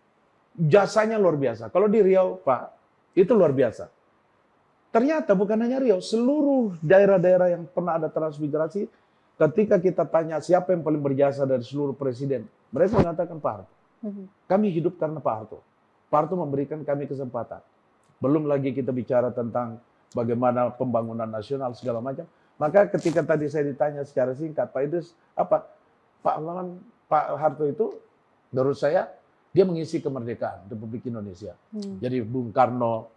Jasanya luar biasa. Kalau di Riau, Pak, itu luar biasa. Ternyata bukan hanya Riau, seluruh daerah-daerah yang pernah ada transmigrasi, ketika kita tanya siapa yang paling berjasa dari seluruh presiden, mereka mengatakan Pak Harto. Kami hidup karena Pak Harto. Pak Harto memberikan kami kesempatan. Belum lagi kita bicara tentang bagaimana pembangunan nasional segala macam. Maka ketika tadi saya ditanya secara singkat, Pak Idris, apa? Pak Harto itu, menurut saya, dia mengisi kemerdekaan Republik Indonesia. Jadi Bung Karno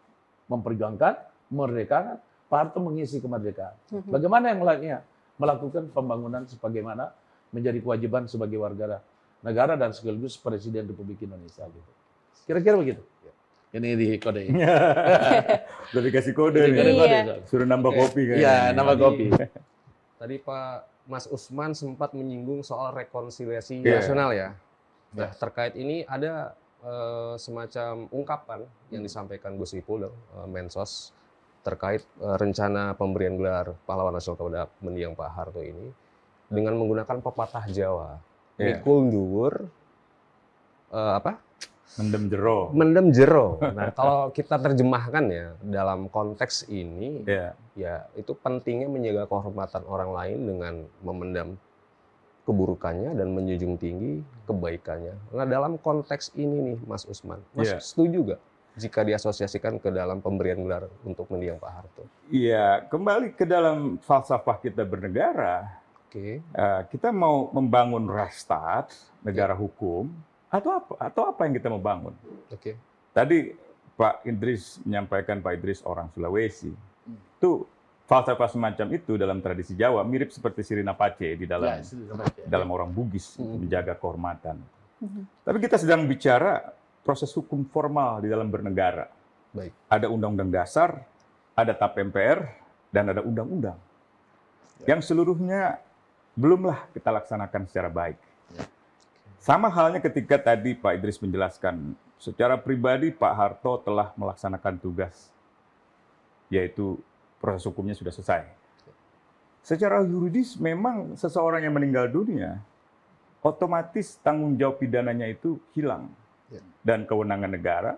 memperjuangkan kemerdekaan, Pak Harto mengisi kemerdekaan. Bagaimana yang lainnya? Melakukan pembangunan sebagaimana menjadi kewajiban sebagai warga negara dan sekaligus Presiden Republik Indonesia. Gitu. Kira-kira begitu. Ini di kode. Udah dikasih kode. Iya. Suruh nambah kopi kan. Iya, nambah kopi. Tadi Pak Mas Usman sempat menyinggung soal rekonsiliasi nasional ya. Nah, terkait ini ada semacam ungkapan yang disampaikan Gus Ipul, Mensos, terkait rencana pemberian gelar pahlawan nasional kepada mendiang Pak Harto ini dengan menggunakan pepatah Jawa. Mikul dhuwur Mendem jero. Mendem jero. Nah, kalau kita terjemahkan ya dalam konteks ini, ya itu pentingnya menjaga kehormatan orang lain dengan memendam keburukannya dan menjunjung tinggi kebaikannya. Nah, dalam konteks ini nih, Mas Usman, Mas setuju nggak jika diasosiasikan ke dalam pemberian gelar untuk mendiang Pak Harto? Iya, kembali ke dalam falsafah kita bernegara. Kita mau membangun Rechtsstaat, negara hukum, atau apa yang kita mau bangun? Tadi Pak Idris menyampaikan, Pak Idris orang Sulawesi. Itu falsafah semacam itu dalam tradisi Jawa mirip seperti Sirina Pace di dalam orang Bugis, menjaga kehormatan. Tapi kita sedang bicara proses hukum formal di dalam bernegara. Ada undang-undang dasar, ada TAP MPR, dan ada undang-undang. Yang seluruhnya belumlah kita laksanakan secara baik. Sama halnya ketika tadi Pak Idris menjelaskan, secara pribadi Pak Harto telah melaksanakan tugas, yaitu proses hukumnya sudah selesai. Secara yuridis memang seseorang yang meninggal dunia, otomatis tanggung jawab pidananya itu hilang. Dan kewenangan negara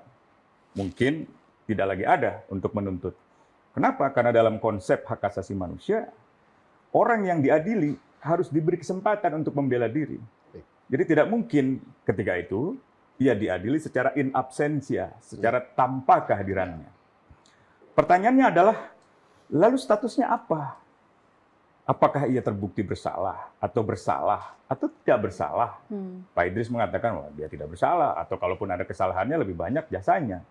mungkin tidak lagi ada untuk menuntut. Kenapa? Karena dalam konsep hak asasi manusia, orang yang diadili harus diberi kesempatan untuk membela diri. Jadi tidak mungkin ketika itu ia diadili secara in absentia, secara tanpa kehadirannya. Pertanyaannya adalah, lalu statusnya apa? Apakah ia terbukti bersalah atau tidak bersalah? Pak Idris mengatakan bahwa dia tidak bersalah, atau kalaupun ada kesalahannya lebih banyak jasanya.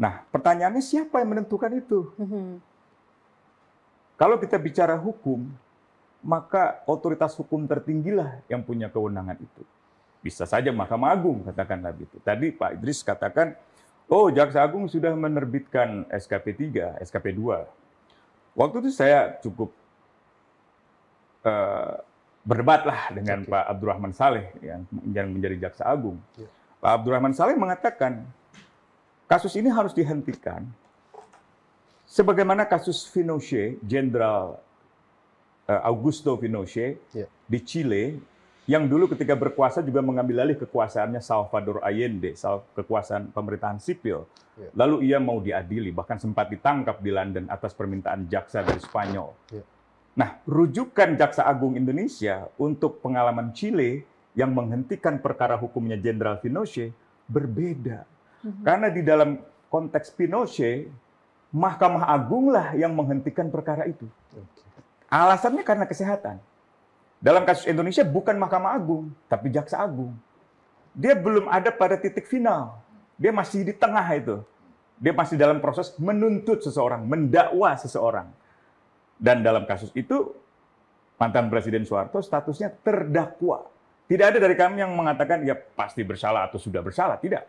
Nah, pertanyaannya siapa yang menentukan itu? Kalau kita bicara hukum, maka otoritas hukum tertinggilah yang punya kewenangan itu. Bisa saja Mahkamah Agung, katakanlah gitu. Tadi Pak Idris katakan, oh Jaksa Agung sudah menerbitkan SKP 3, SKP 2. Waktu itu saya cukup berdebatlah dengan Pak Abdurrahman Saleh yang menjadi Jaksa Agung. Pak Abdurrahman Saleh mengatakan, kasus ini harus dihentikan. Sebagaimana kasus Pinochet, Jenderal Augusto Pinochet di Chile, yang dulu ketika berkuasa juga mengambil alih kekuasaannya Salvador Allende, kekuasaan pemerintahan sipil. Lalu ia mau diadili, bahkan sempat ditangkap di London atas permintaan jaksa dari Spanyol. Nah, rujukan Jaksa Agung Indonesia untuk pengalaman Chile yang menghentikan perkara hukumnya Jenderal Pinochet berbeda. Karena di dalam konteks Pinochet, Mahkamah Agung lah yang menghentikan perkara itu. Alasannya karena kesehatan. Dalam kasus Indonesia bukan Mahkamah Agung, tapi Jaksa Agung. Dia belum ada pada titik final. Dia masih di tengah itu. Dia masih dalam proses menuntut seseorang, mendakwa seseorang. Dan dalam kasus itu, mantan Presiden Soeharto statusnya terdakwa. Tidak ada dari kami yang mengatakan, ya pasti bersalah atau sudah bersalah. Tidak.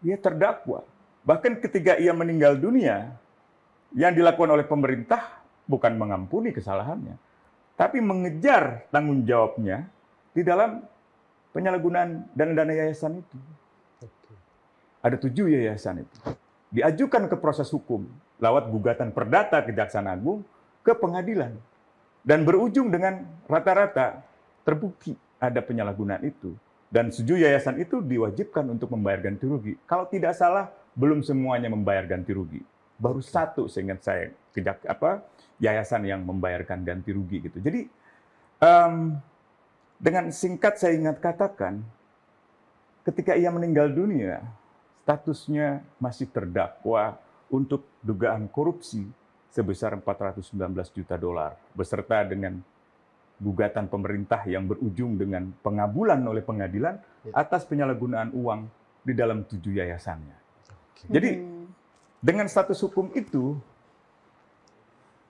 Dia terdakwa. Bahkan ketika ia meninggal dunia, yang dilakukan oleh pemerintah bukan mengampuni kesalahannya, tapi mengejar tanggung jawabnya di dalam penyalahgunaan dana yayasan itu. Ada 7 yayasan itu. Diajukan ke proses hukum lewat gugatan perdata Kejaksaan Agung ke pengadilan. Dan berujung dengan rata-rata terbukti ada penyalahgunaan itu. Dan 7 yayasan itu diwajibkan untuk membayar ganti rugi. Kalau tidak salah, belum semuanya membayar ganti rugi. Baru 1 seingat saya yayasan yang membayarkan ganti rugi gitu. Jadi dengan singkat saya ingat katakan, ketika ia meninggal dunia, statusnya masih terdakwa untuk dugaan korupsi sebesar 419 juta dolar, beserta dengan gugatan pemerintah yang berujung dengan pengabulan oleh pengadilan atas penyalahgunaan uang di dalam 7 yayasannya. Jadi dengan status hukum itu,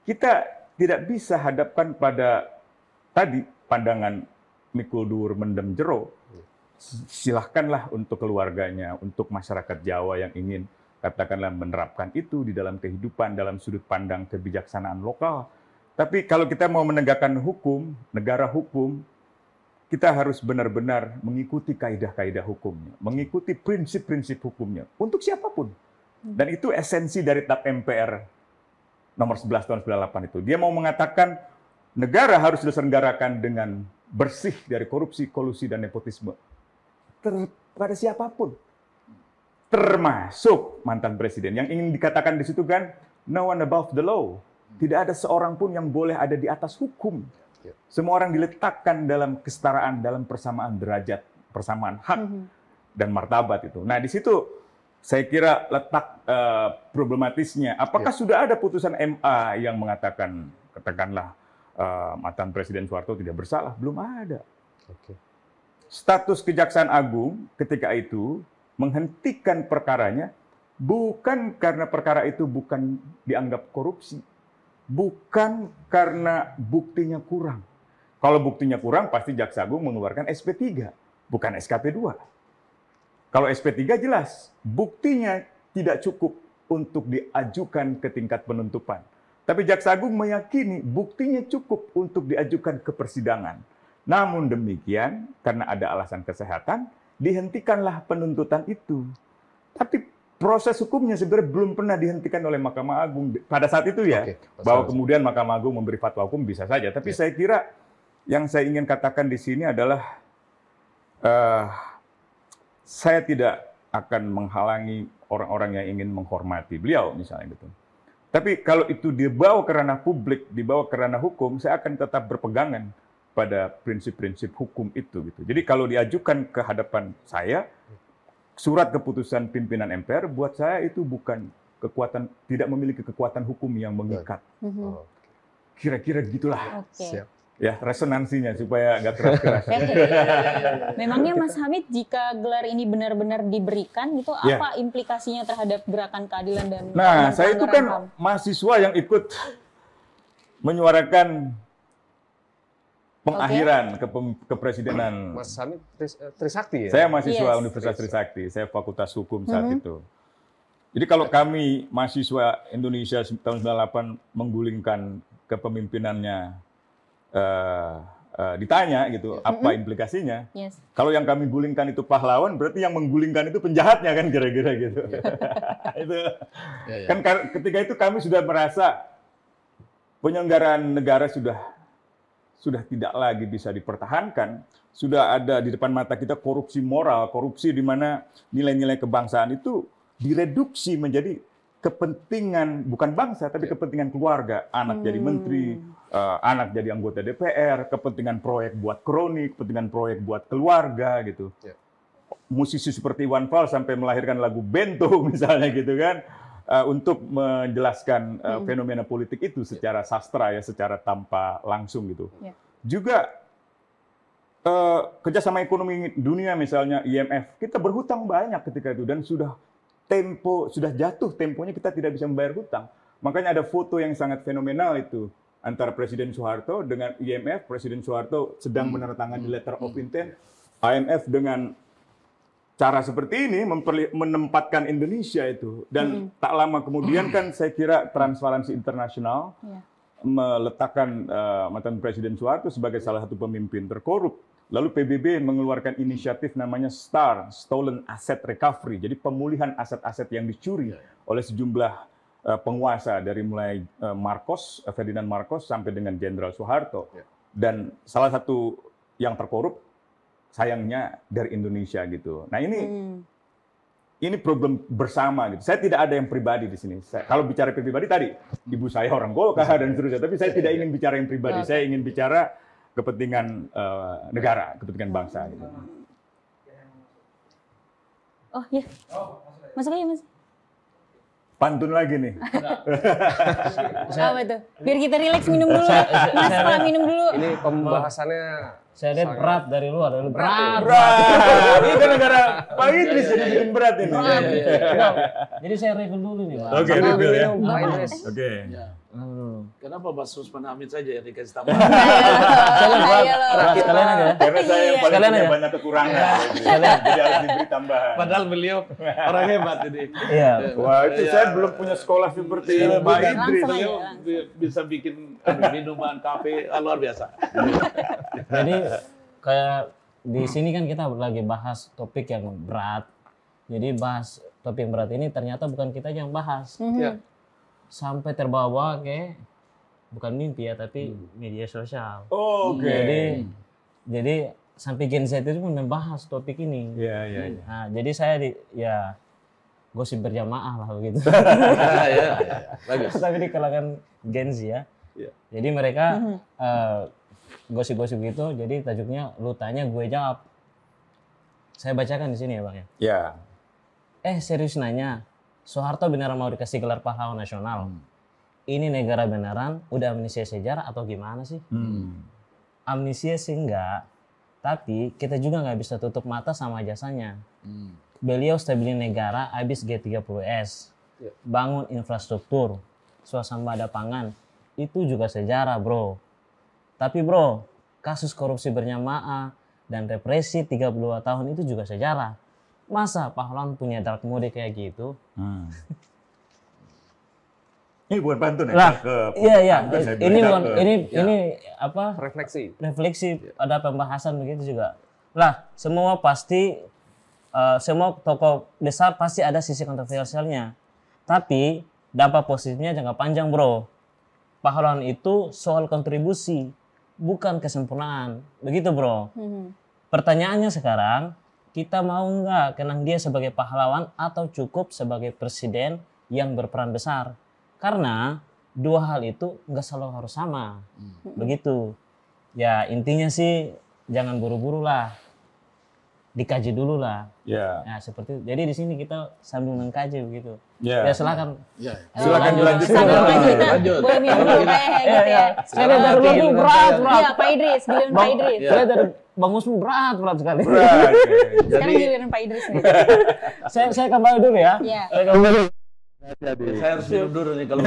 kita tidak bisa hadapkan pada tadi pandangan mikul dur mendem jero. Silahkanlah untuk keluarganya, untuk masyarakat Jawa yang ingin katakanlah menerapkan itu di dalam kehidupan, dalam sudut pandang kebijaksanaan lokal. Tapi kalau kita mau menegakkan hukum, negara hukum, kita harus benar-benar mengikuti kaidah-kaidah hukumnya, mengikuti prinsip-prinsip hukumnya untuk siapapun. Dan itu esensi dari TAP MPR nomor 11 tahun 98 itu. Dia mau mengatakan negara harus diselenggarakan dengan bersih dari korupsi, kolusi, dan nepotisme. Pada siapapun. Termasuk mantan presiden. Yang ingin dikatakan di situ kan, no one above the law. Tidak ada seorang pun yang boleh ada di atas hukum. Semua orang diletakkan dalam kesetaraan, dalam persamaan derajat, persamaan hak dan martabat itu. Nah, di situ saya kira letak problematisnya. Apakah sudah ada putusan MA yang mengatakan, katakanlah, mantan Presiden Soeharto tidak bersalah? Belum ada. Status Kejaksaan Agung ketika itu menghentikan perkaranya bukan karena perkara itu bukan dianggap korupsi. Bukan karena buktinya kurang. Kalau buktinya kurang, pasti Jaksa Agung mengeluarkan SP3, bukan SKP2. Kalau SP3 jelas, buktinya tidak cukup untuk diajukan ke tingkat penuntutan. Tapi Jaksa Agung meyakini buktinya cukup untuk diajukan ke persidangan. Namun demikian, karena ada alasan kesehatan, dihentikanlah penuntutan itu. Tapi proses hukumnya sebenarnya belum pernah dihentikan oleh Mahkamah Agung pada saat itu ya. Bahwa kemudian Mahkamah Agung memberi fatwa hukum bisa saja. Tapi saya kira yang saya ingin katakan di sini adalah saya tidak akan menghalangi orang-orang yang ingin menghormati beliau misalnya gitu. Tapi kalau itu dibawa ke ranah publik, dibawa ke ranah hukum, saya akan tetap berpegangan pada prinsip-prinsip hukum itu gitu. Jadi kalau diajukan ke hadapan saya, surat keputusan pimpinan MPR buat saya itu bukan kekuatan, tidak memiliki kekuatan hukum yang mengikat. Kira-kira gitulah. Ya, resonansinya supaya nggak keras-keras. Memangnya Mas Hamid, jika gelar ini benar-benar diberikan, itu apa implikasinya terhadap gerakan keadilan dan Nah, saya itu kan mahasiswa yang ikut menyuarakan pengakhiran kepresidenan. Mas Hamid Trisakti ya? Saya mahasiswa Universitas Trisakti, saya Fakultas Hukum saat itu. Jadi kalau kami mahasiswa Indonesia tahun 98 menggulingkan kepemimpinannya, ditanya gitu, apa implikasinya? Kalau yang kami gulingkan itu pahlawan, berarti yang menggulingkan itu penjahatnya kan kira-kira gitu. Itu kan ketika itu kami sudah merasa penyelenggaraan negara sudah tidak lagi bisa dipertahankan, sudah ada di depan mata kita korupsi moral, korupsi di mana nilai-nilai kebangsaan itu direduksi menjadi kepentingan bukan bangsa tapi kepentingan keluarga, anak jadi menteri, anak jadi anggota DPR, kepentingan proyek buat kroni, kepentingan proyek buat keluarga gitu. Musisi seperti Iwan Fals sampai melahirkan lagu Bento misalnya gitu kan. Untuk menjelaskan fenomena politik itu secara sastra ya, secara tanpa langsung gitu. Juga kerjasama ekonomi dunia misalnya IMF, kita berhutang banyak ketika itu dan sudah jatuh temponya kita tidak bisa membayar hutang. Makanya ada foto yang sangat fenomenal itu antara Presiden Soeharto dengan IMF. Presiden Soeharto sedang menandatangani letter of intent, IMF dengan cara seperti ini menempatkan Indonesia itu. Dan tak lama kemudian kan saya kira Transparansi Internasional meletakkan mantan Presiden Soeharto sebagai salah satu pemimpin terkorup. Lalu PBB mengeluarkan inisiatif namanya STAR, Stolen Asset Recovery. Jadi pemulihan aset-aset yang dicuri oleh sejumlah penguasa dari mulai Marcos, Ferdinand Marcos sampai dengan Jenderal Soeharto. Dan salah satu yang terkorup sayangnya dari Indonesia gitu. Nah ini problem bersama gitu. Saya tidak ada yang pribadi di sini. Kalau bicara pribadi tadi, ibu saya orang Golkar dan seterusnya. Tapi saya tidak ingin bicara yang pribadi. Saya ingin bicara kepentingan negara, kepentingan bangsa. Gitu. Oh iya, masuk aja Mas. Pantun lagi nih. Apa tuh? Biar kita rileks minum dulu. Mas, Pak, minum dulu. Ini pembahasannya Saya lihat berat dari luar, berat. Ini kan negara Pak Idris jadi bikin berat ini. Jadi saya review dulu nih, Pak. Oke, review ya. Pak Idris. Oke. Kenapa Mas Usman Hamid saja yang dikasih tambahan? Sekalian aja. Karena saya yang paling Sekalian punya aja. banyak kekurangan. Jadi harus diberi tambahan. Padahal beliau orang hebat ini. Iya. Wah, itu saya belum punya sekolah seperti Pak Idris. Langsung aja. Beliau bisa bikin minuman, kafe, luar biasa. Jadi kayak di sini kan kita lagi bahas topik yang berat. Jadi bahas topik yang berat ini ternyata bukan kita yang bahas. Ya. Sampai terbawa ke bukan mimpi ya, tapi media sosial. Oke. Jadi sampai Gen Z itu pun membahas topik ini. Iya. Nah, jadi saya ya gosip berjamaah lah begitu. Ya, bagus. Tapi di kalangan Gen Z ya. Iya. Jadi mereka gosip-gosip gitu. Jadi tajuknya lu tanya gue jawab. Saya bacakan di sini ya Bang ya. Ya. Serius nanya, Soeharto beneran mau dikasih gelar pahlawan nasional? Ini negara beneran udah amnesia sejarah atau gimana sih? Amnesia sih enggak, tapi kita juga nggak bisa tutup mata sama jasanya. Beliau stabilin negara habis G30S, bangun infrastruktur, swasembada pangan, itu juga sejarah bro. Tapi bro, kasus korupsi berjamaah dan represi 32 tahun itu juga sejarah. Masa pahlawan punya dark mode kayak gitu? Ini bukan pantun ya? Lah, iya. Saya Ini bilang bukan ini apa? Refleksi. Refleksi, ada pembahasan begitu juga. Lah, semua pasti semua tokoh besar pasti ada sisi kontroversialnya. Tapi dampak positifnya jangka panjang, bro. Pahlawan itu soal kontribusi, bukan kesempurnaan. Begitu, bro. Pertanyaannya sekarang, kita mau nggak kenang dia sebagai pahlawan atau cukup sebagai presiden yang berperan besar? Karena dua hal itu nggak selalu harus sama. Begitu. Ya intinya sih jangan buru-buru lah. Dikaji dulu lah. Ya. Nah, seperti itu. Jadi di sini kita sambil mengkaji begitu. Ya. Ya silakan. Silakan dilanjutkan. Lanjut. Boleh minum dulu kayak gitu ya. Saya lihat dari luar tuh berat. Iya, Pak Idris, giliran Pak Idris. Saya dari Bang Usman berat sekali. Berat. Sekarang giliran Pak Idris nih. Saya kembali dulu ya. Iya. Saya kembali. Saya harus minum dulu nih kalau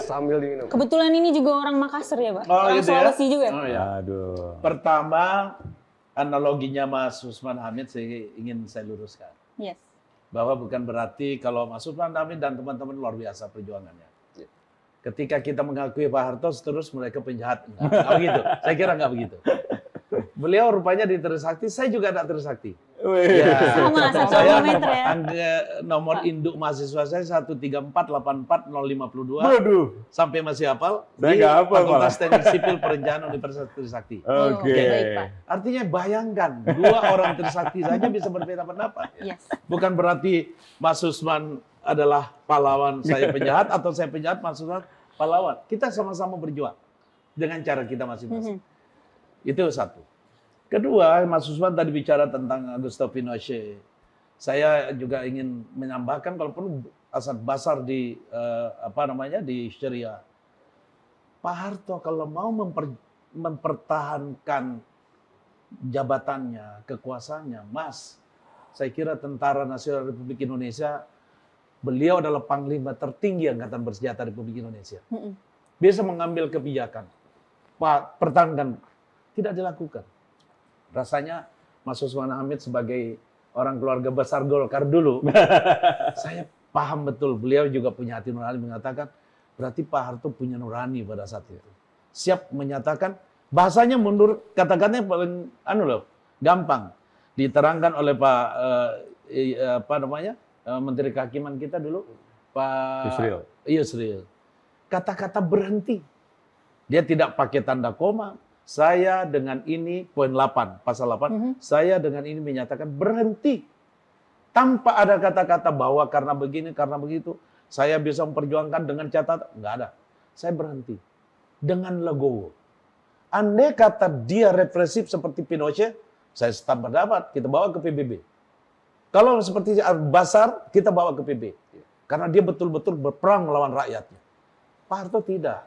Sambil diminum. Kebetulan ini juga orang Makassar ya, Pak? Oh, Orang gitu ya? Sulawesi juga. Oh, ya. Aduh. Pertama, analoginya Mas Usman Hamid ingin saya luruskan. Yes. Bahwa bukan berarti kalau Mas Usman Hamid dan teman-teman luar biasa perjuangannya. Ketika kita mengakui Pak Harto, terus mereka penjahat. Enggak begitu. Saya kira enggak begitu. Beliau rupanya di Trisakti, saya juga ada Trisakti. Sama, 1 Saya kilometer ya. nomor induk mahasiswa saya 134848052. Waduh. Sampai masih hafal Saya di nggak hafal Fakultas Teknik Sipil Perencanaan Universitas Trisakti. Oke. Baik, Pak. Artinya bayangkan, dua orang Trisakti saja bisa berbeda pendapat. Yes. Bukan berarti Mas Usman adalah pahlawan, saya penjahat, atau saya penjahat, Mas Usman pahlawan. Kita sama-sama berjuang dengan cara kita masing-masing. Itu satu. Kedua, Mas Usman tadi bicara tentang Augusto Pinochet. Saya juga ingin menambahkan kalau perlu Asad Basar di di Syria. Pak Harto kalau mau mempertahankan jabatannya, kekuasaannya, Mas, saya kira Tentara Nasional Republik Indonesia, beliau adalah panglima tertinggi Angkatan Bersenjata Republik Indonesia. Bisa mengambil kebijakan. Pak, pertahankan. Tidak dilakukan. Rasanya Mas Usman Hamid sebagai orang keluarga besar Golkar dulu, saya paham betul. Beliau juga punya hati nurani, mengatakan, berarti Pak Harto punya nurani pada saat itu. Siap menyatakan, bahasanya mundur, katakannya paling gampang. Diterangkan oleh Menteri Kehakiman kita dulu, Yusril. Yusril. Kata-kata berhenti. Dia tidak pakai tanda koma. Saya dengan ini, poin 8, pasal 8, saya dengan ini menyatakan berhenti. Tanpa ada kata-kata bahwa karena begini, karena begitu, saya bisa memperjuangkan dengan catatan. Enggak ada. Saya berhenti. Dengan legowo. Andai kata dia represif seperti Pinochet, saya tetap berdapat, kita bawa ke PBB. Kalau seperti Basar, kita bawa ke PBB. Karena dia betul-betul berperang melawan rakyatnya. Pak Harto tidak.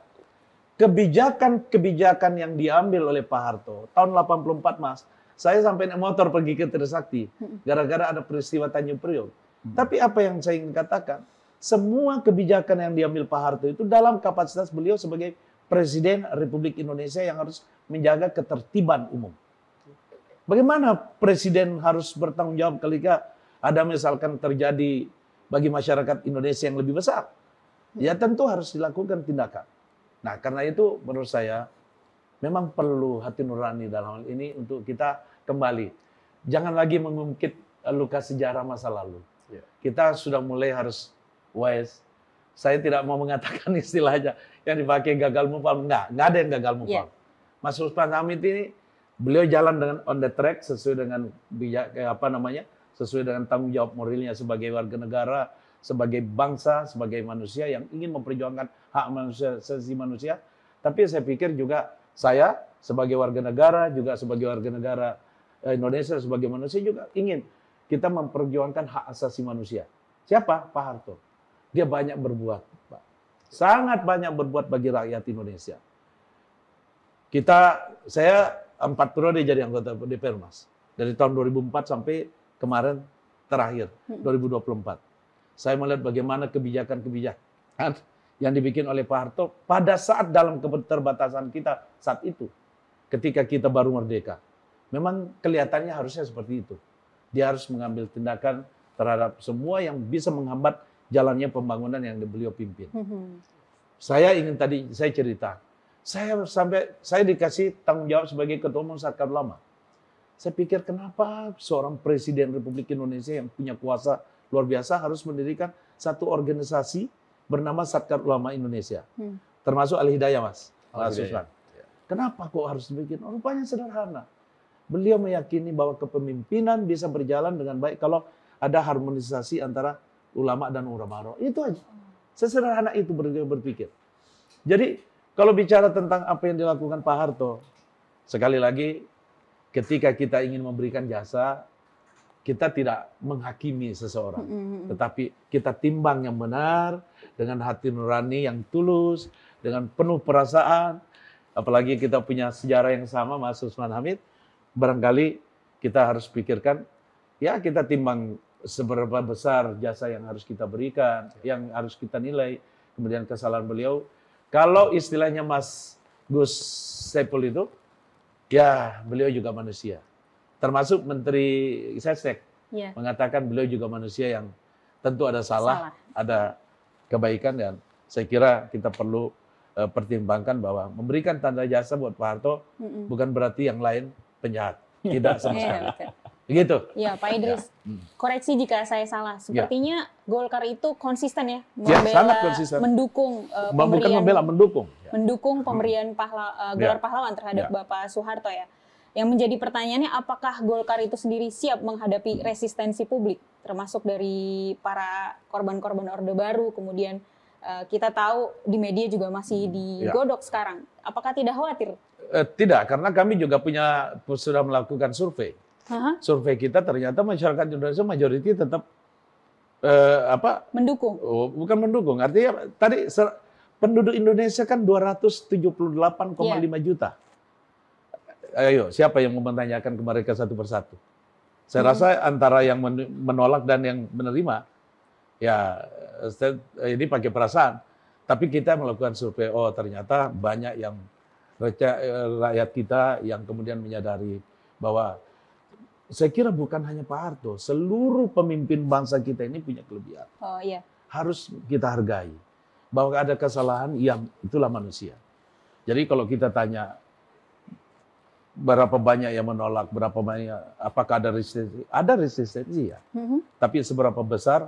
Kebijakan-kebijakan yang diambil oleh Pak Harto tahun 84, Mas, saya sampai naik motor pergi ke Trisakti gara-gara ada peristiwa Tanjung Priok. Tapi apa yang saya ingin katakan, semua kebijakan yang diambil Pak Harto itu dalam kapasitas beliau sebagai Presiden Republik Indonesia yang harus menjaga ketertiban umum. Bagaimana Presiden harus bertanggung jawab ketika ada misalkan terjadi bagi masyarakat Indonesia yang lebih besar? Ya tentu harus dilakukan tindakan. Nah, karena itu menurut saya memang perlu hati nurani dalam hal ini untuk kita kembali. Jangan lagi mengungkit luka sejarah masa lalu. Kita sudah mulai harus wise. Saya tidak mau mengatakan istilahnya yang dipakai gagal mufal. Enggak ada yang gagal mufal. Mas Usman Hamid ini beliau jalan dengan on the track sesuai dengan sesuai dengan tanggung jawab moralnya sebagai warga negara, sebagai bangsa, sebagai manusia yang ingin memperjuangkan hak manusia. Tapi saya pikir juga saya sebagai warga negara, juga sebagai warga negara Indonesia, sebagai manusia juga ingin kita memperjuangkan hak asasi manusia. Siapa? Pak Harto. Dia banyak berbuat, Pak. Sangat banyak berbuat bagi rakyat Indonesia. Saya 4 periode jadi anggota DPR, Mas. Dari tahun 2004 sampai kemarin terakhir, 2024. Saya melihat bagaimana kebijakan-kebijakan yang dibikin oleh Pak Harto pada saat dalam keterbatasan kita saat itu. Ketika kita baru merdeka. Memang kelihatannya harusnya seperti itu. Dia harus mengambil tindakan terhadap semua yang bisa menghambat jalannya pembangunan yang beliau pimpin. Saya cerita. Saya dikasih tanggung jawab sebagai Ketua Umum Satkar Ulama. Saya pikir kenapa seorang Presiden Republik Indonesia yang punya kuasa luar biasa harus mendirikan satu organisasi bernama Satkar Ulama Indonesia. Termasuk Al-Hidayah, Mas. Al-Hidayah. Kenapa kok harus dibikin? Rupanya sederhana. Beliau meyakini bahwa kepemimpinan bisa berjalan dengan baik kalau ada harmonisasi antara ulama dan ulama. Itu aja. Sesederhana itu berpikir. Jadi kalau bicara tentang apa yang dilakukan Pak Harto, sekali lagi ketika kita ingin memberikan jasa, kita tidak menghakimi seseorang, tetapi kita timbang yang benar dengan hati nurani yang tulus, dengan penuh perasaan. Apalagi kita punya sejarah yang sama, Mas Usman Hamid. Barangkali kita harus pikirkan, ya kita timbang seberapa besar jasa yang harus kita berikan, yang harus kita nilai, kemudian kesalahan beliau. Kalau istilahnya Mas Gus Saipul itu, ya beliau juga manusia. Termasuk Menteri Sesnek mengatakan beliau juga manusia yang tentu ada salah, ada kebaikan, dan saya kira kita perlu pertimbangkan bahwa memberikan tanda jasa buat Pak Harto bukan berarti yang lain penjahat. Tidak sama sekali. Begitu. Ya, Pak Idris. Koreksi jika saya salah. Sepertinya Golkar itu konsisten ya, sangat konsisten. Mendukung mendukung pemberian gelar pahlawan terhadap Bapak Soeharto ya. Yang menjadi pertanyaannya, apakah Golkar itu sendiri siap menghadapi resistensi publik, termasuk dari para korban-korban Orde Baru, kemudian kita tahu di media juga masih digodok sekarang. Apakah tidak khawatir? Tidak, karena kami juga sudah melakukan survei. Survei kita ternyata masyarakat Indonesia majoriti tetap mendukung. Bukan mendukung, artinya tadi penduduk Indonesia kan 278,5 juta. Ayo, siapa yang mau menanyakan ke mereka satu persatu? Saya rasa antara yang menolak dan yang menerima, ya ini pakai perasaan. Tapi kita melakukan survei, oh ternyata banyak yang rakyat kita yang kemudian menyadari bahwa saya kira bukan hanya Pak Harto, seluruh pemimpin bangsa kita ini punya kelebihan. Oh iya. Harus kita hargai. Bahwa ada kesalahan, yang itulah manusia. Jadi kalau kita tanya berapa banyak yang menolak, berapa banyak, apakah ada resistensi? Ada resistensi ya. Tapi seberapa besar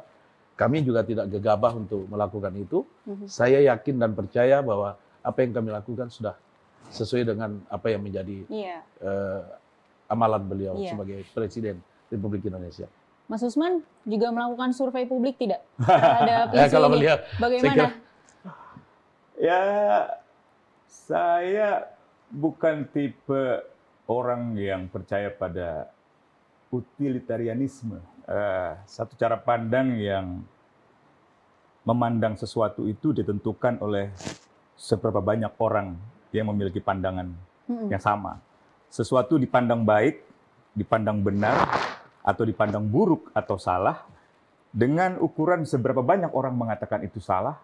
Kami juga tidak gegabah untuk melakukan itu. Saya yakin dan percaya bahwa apa yang kami lakukan sudah sesuai dengan apa yang menjadi amalan beliau sebagai Presiden Republik Indonesia. Mas Usman juga melakukan survei publik tidak terhadap isu kalau ini? beliau, Bagaimana? Ya, saya bukan tipe orang yang percaya pada utilitarianisme. Satu cara pandang yang memandang sesuatu itu ditentukan oleh seberapa banyak orang yang memiliki pandangan yang sama. Sesuatu dipandang baik, dipandang benar, atau dipandang buruk atau salah, dengan ukuran seberapa banyak orang mengatakan itu salah,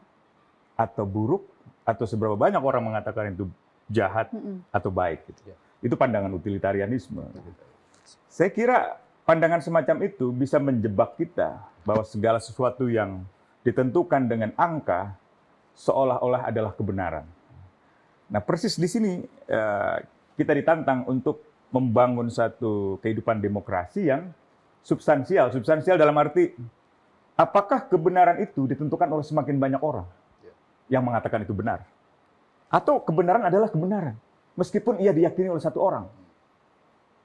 atau buruk, atau seberapa banyak orang mengatakan itu jahat atau baik. Gitu. Itu pandangan utilitarianisme. Saya kira pandangan semacam itu bisa menjebak kita bahwa segala sesuatu yang ditentukan dengan angka seolah-olah adalah kebenaran. Nah, persis di sini kita ditantang untuk membangun satu kehidupan demokrasi yang substansial. Substansial dalam arti, apakah kebenaran itu ditentukan oleh semakin banyak orang yang mengatakan itu benar? Atau kebenaran adalah kebenaran, meskipun ia diyakini oleh satu orang.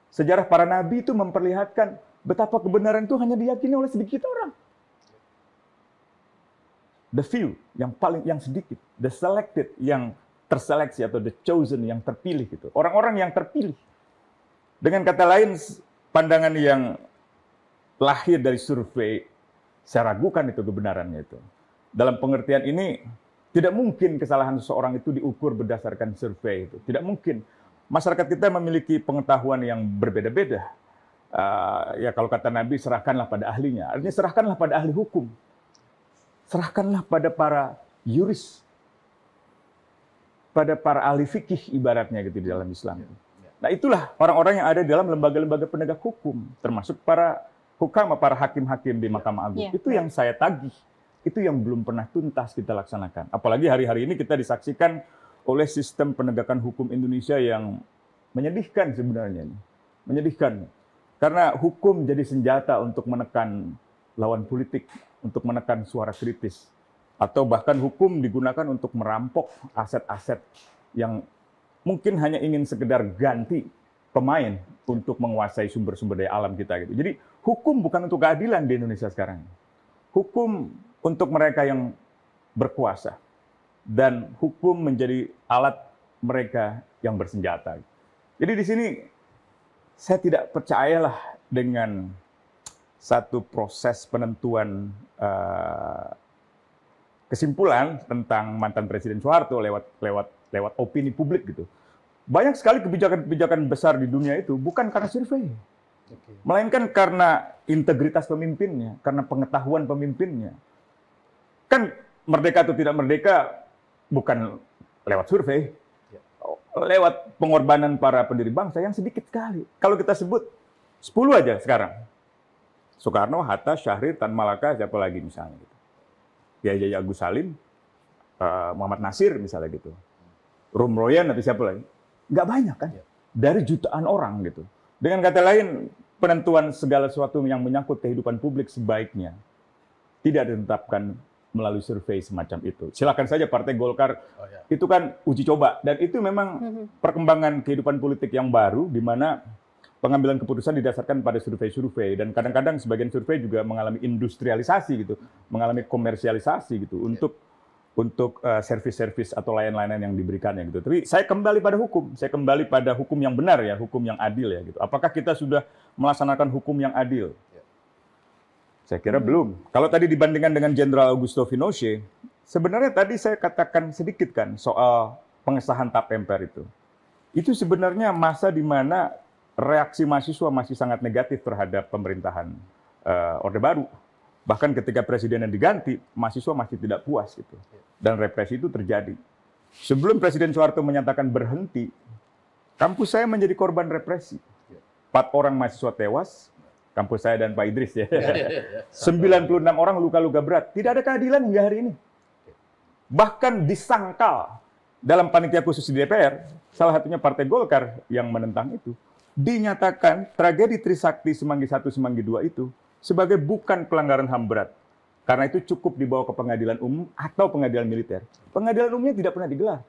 Sejarah para nabi itu memperlihatkan betapa kebenaran itu hanya diyakini oleh sedikit orang. The few, yang sedikit. The selected, yang terseleksi, atau the chosen, yang terpilih. Gitu. Orang-orang yang terpilih. Dengan kata lain, pandangan yang lahir dari survei, saya ragukan itu kebenarannya itu. Dalam pengertian ini, tidak mungkin kesalahan seseorang itu diukur berdasarkan survei itu. Tidak mungkin. Masyarakat kita memiliki pengetahuan yang berbeda-beda. Ya kalau kata Nabi, serahkanlah pada ahlinya. Artinya serahkanlah pada ahli hukum. Serahkanlah pada para yuris. Pada para ahli fikih ibaratnya gitu di dalam Islam. Nah itulah orang-orang yang ada di dalam lembaga-lembaga penegak hukum. Termasuk para hukama, para hakim-hakim di Mahkamah Agung. Itu yang saya tagih. Itu yang belum pernah tuntas kita laksanakan. Apalagi hari-hari ini kita disaksikan oleh sistem penegakan hukum Indonesia yang menyedihkan sebenarnya. Menyedihkan. Karena hukum jadi senjata untuk menekan lawan politik, untuk menekan suara kritis. Atau bahkan hukum digunakan untuk merampok aset-aset yang mungkin hanya ingin sekedar ganti pemain untuk menguasai sumber-sumber daya alam kita. Gitu. Jadi hukum bukan untuk keadilan di Indonesia sekarang. Hukum untuk mereka yang berkuasa. Dan hukum menjadi alat mereka yang bersenjata. Jadi di sini saya tidak percayalah dengan satu proses penentuan kesimpulan tentang mantan Presiden Soeharto lewat opini publik gitu. Banyak sekali kebijakan-kebijakan besar di dunia itu bukan karena survei, melainkan karena integritas pemimpinnya, karena pengetahuan pemimpinnya. Kan merdeka atau tidak merdeka bukan lewat survei, lewat pengorbanan para pendiri bangsa yang sedikit sekali. Kalau kita sebut 10 aja sekarang. Soekarno, Hatta, Syahrir, Tan Malaka, siapa lagi misalnya gitu. Kiai Agus Salim, Muhammad Nasir misalnya gitu. Romroyan atau siapa lagi. Nggak banyak kan. Dari jutaan orang gitu. Dengan kata lain, penentuan segala sesuatu yang menyangkut kehidupan publik sebaiknya tidak ditetapkan melalui survei semacam itu. Silakan saja Partai Golkar, itu kan uji coba. Dan itu memang perkembangan kehidupan politik yang baru, di mana pengambilan keputusan didasarkan pada survei-survei. Dan kadang-kadang sebagian survei juga mengalami industrialisasi, gitu, mengalami komersialisasi gitu, untuk servis-servis atau layanan-layanan yang diberikannya. Gitu. Tapi saya kembali pada hukum. Saya kembali pada hukum yang benar, ya, hukum yang adil. Ya, gitu. Apakah kita sudah melaksanakan hukum yang adil? Saya kira belum. Kalau tadi dibandingkan dengan Jenderal Augusto Pinochet, sebenarnya tadi saya katakan sedikit kan soal pengesahan TAP MPR itu. Itu sebenarnya masa di mana reaksi mahasiswa masih sangat negatif terhadap pemerintahan Orde Baru. Bahkan ketika presidennya diganti, mahasiswa masih tidak puas gitu. Dan represi itu terjadi. Sebelum Presiden Soeharto menyatakan berhenti, kampus saya menjadi korban represi. 4 orang mahasiswa tewas. Kampus saya dan Pak Idris ya. 96 orang luka-luka berat. Tidak ada keadilan hingga hari ini. Bahkan disangkal dalam panitia khusus di DPR, salah satunya Partai Golkar yang menentang itu, dinyatakan tragedi Trisakti Semanggi I, Semanggi II itu sebagai bukan pelanggaran HAM berat. Karena itu cukup dibawa ke pengadilan umum atau pengadilan militer. Pengadilan umumnya tidak pernah digelar.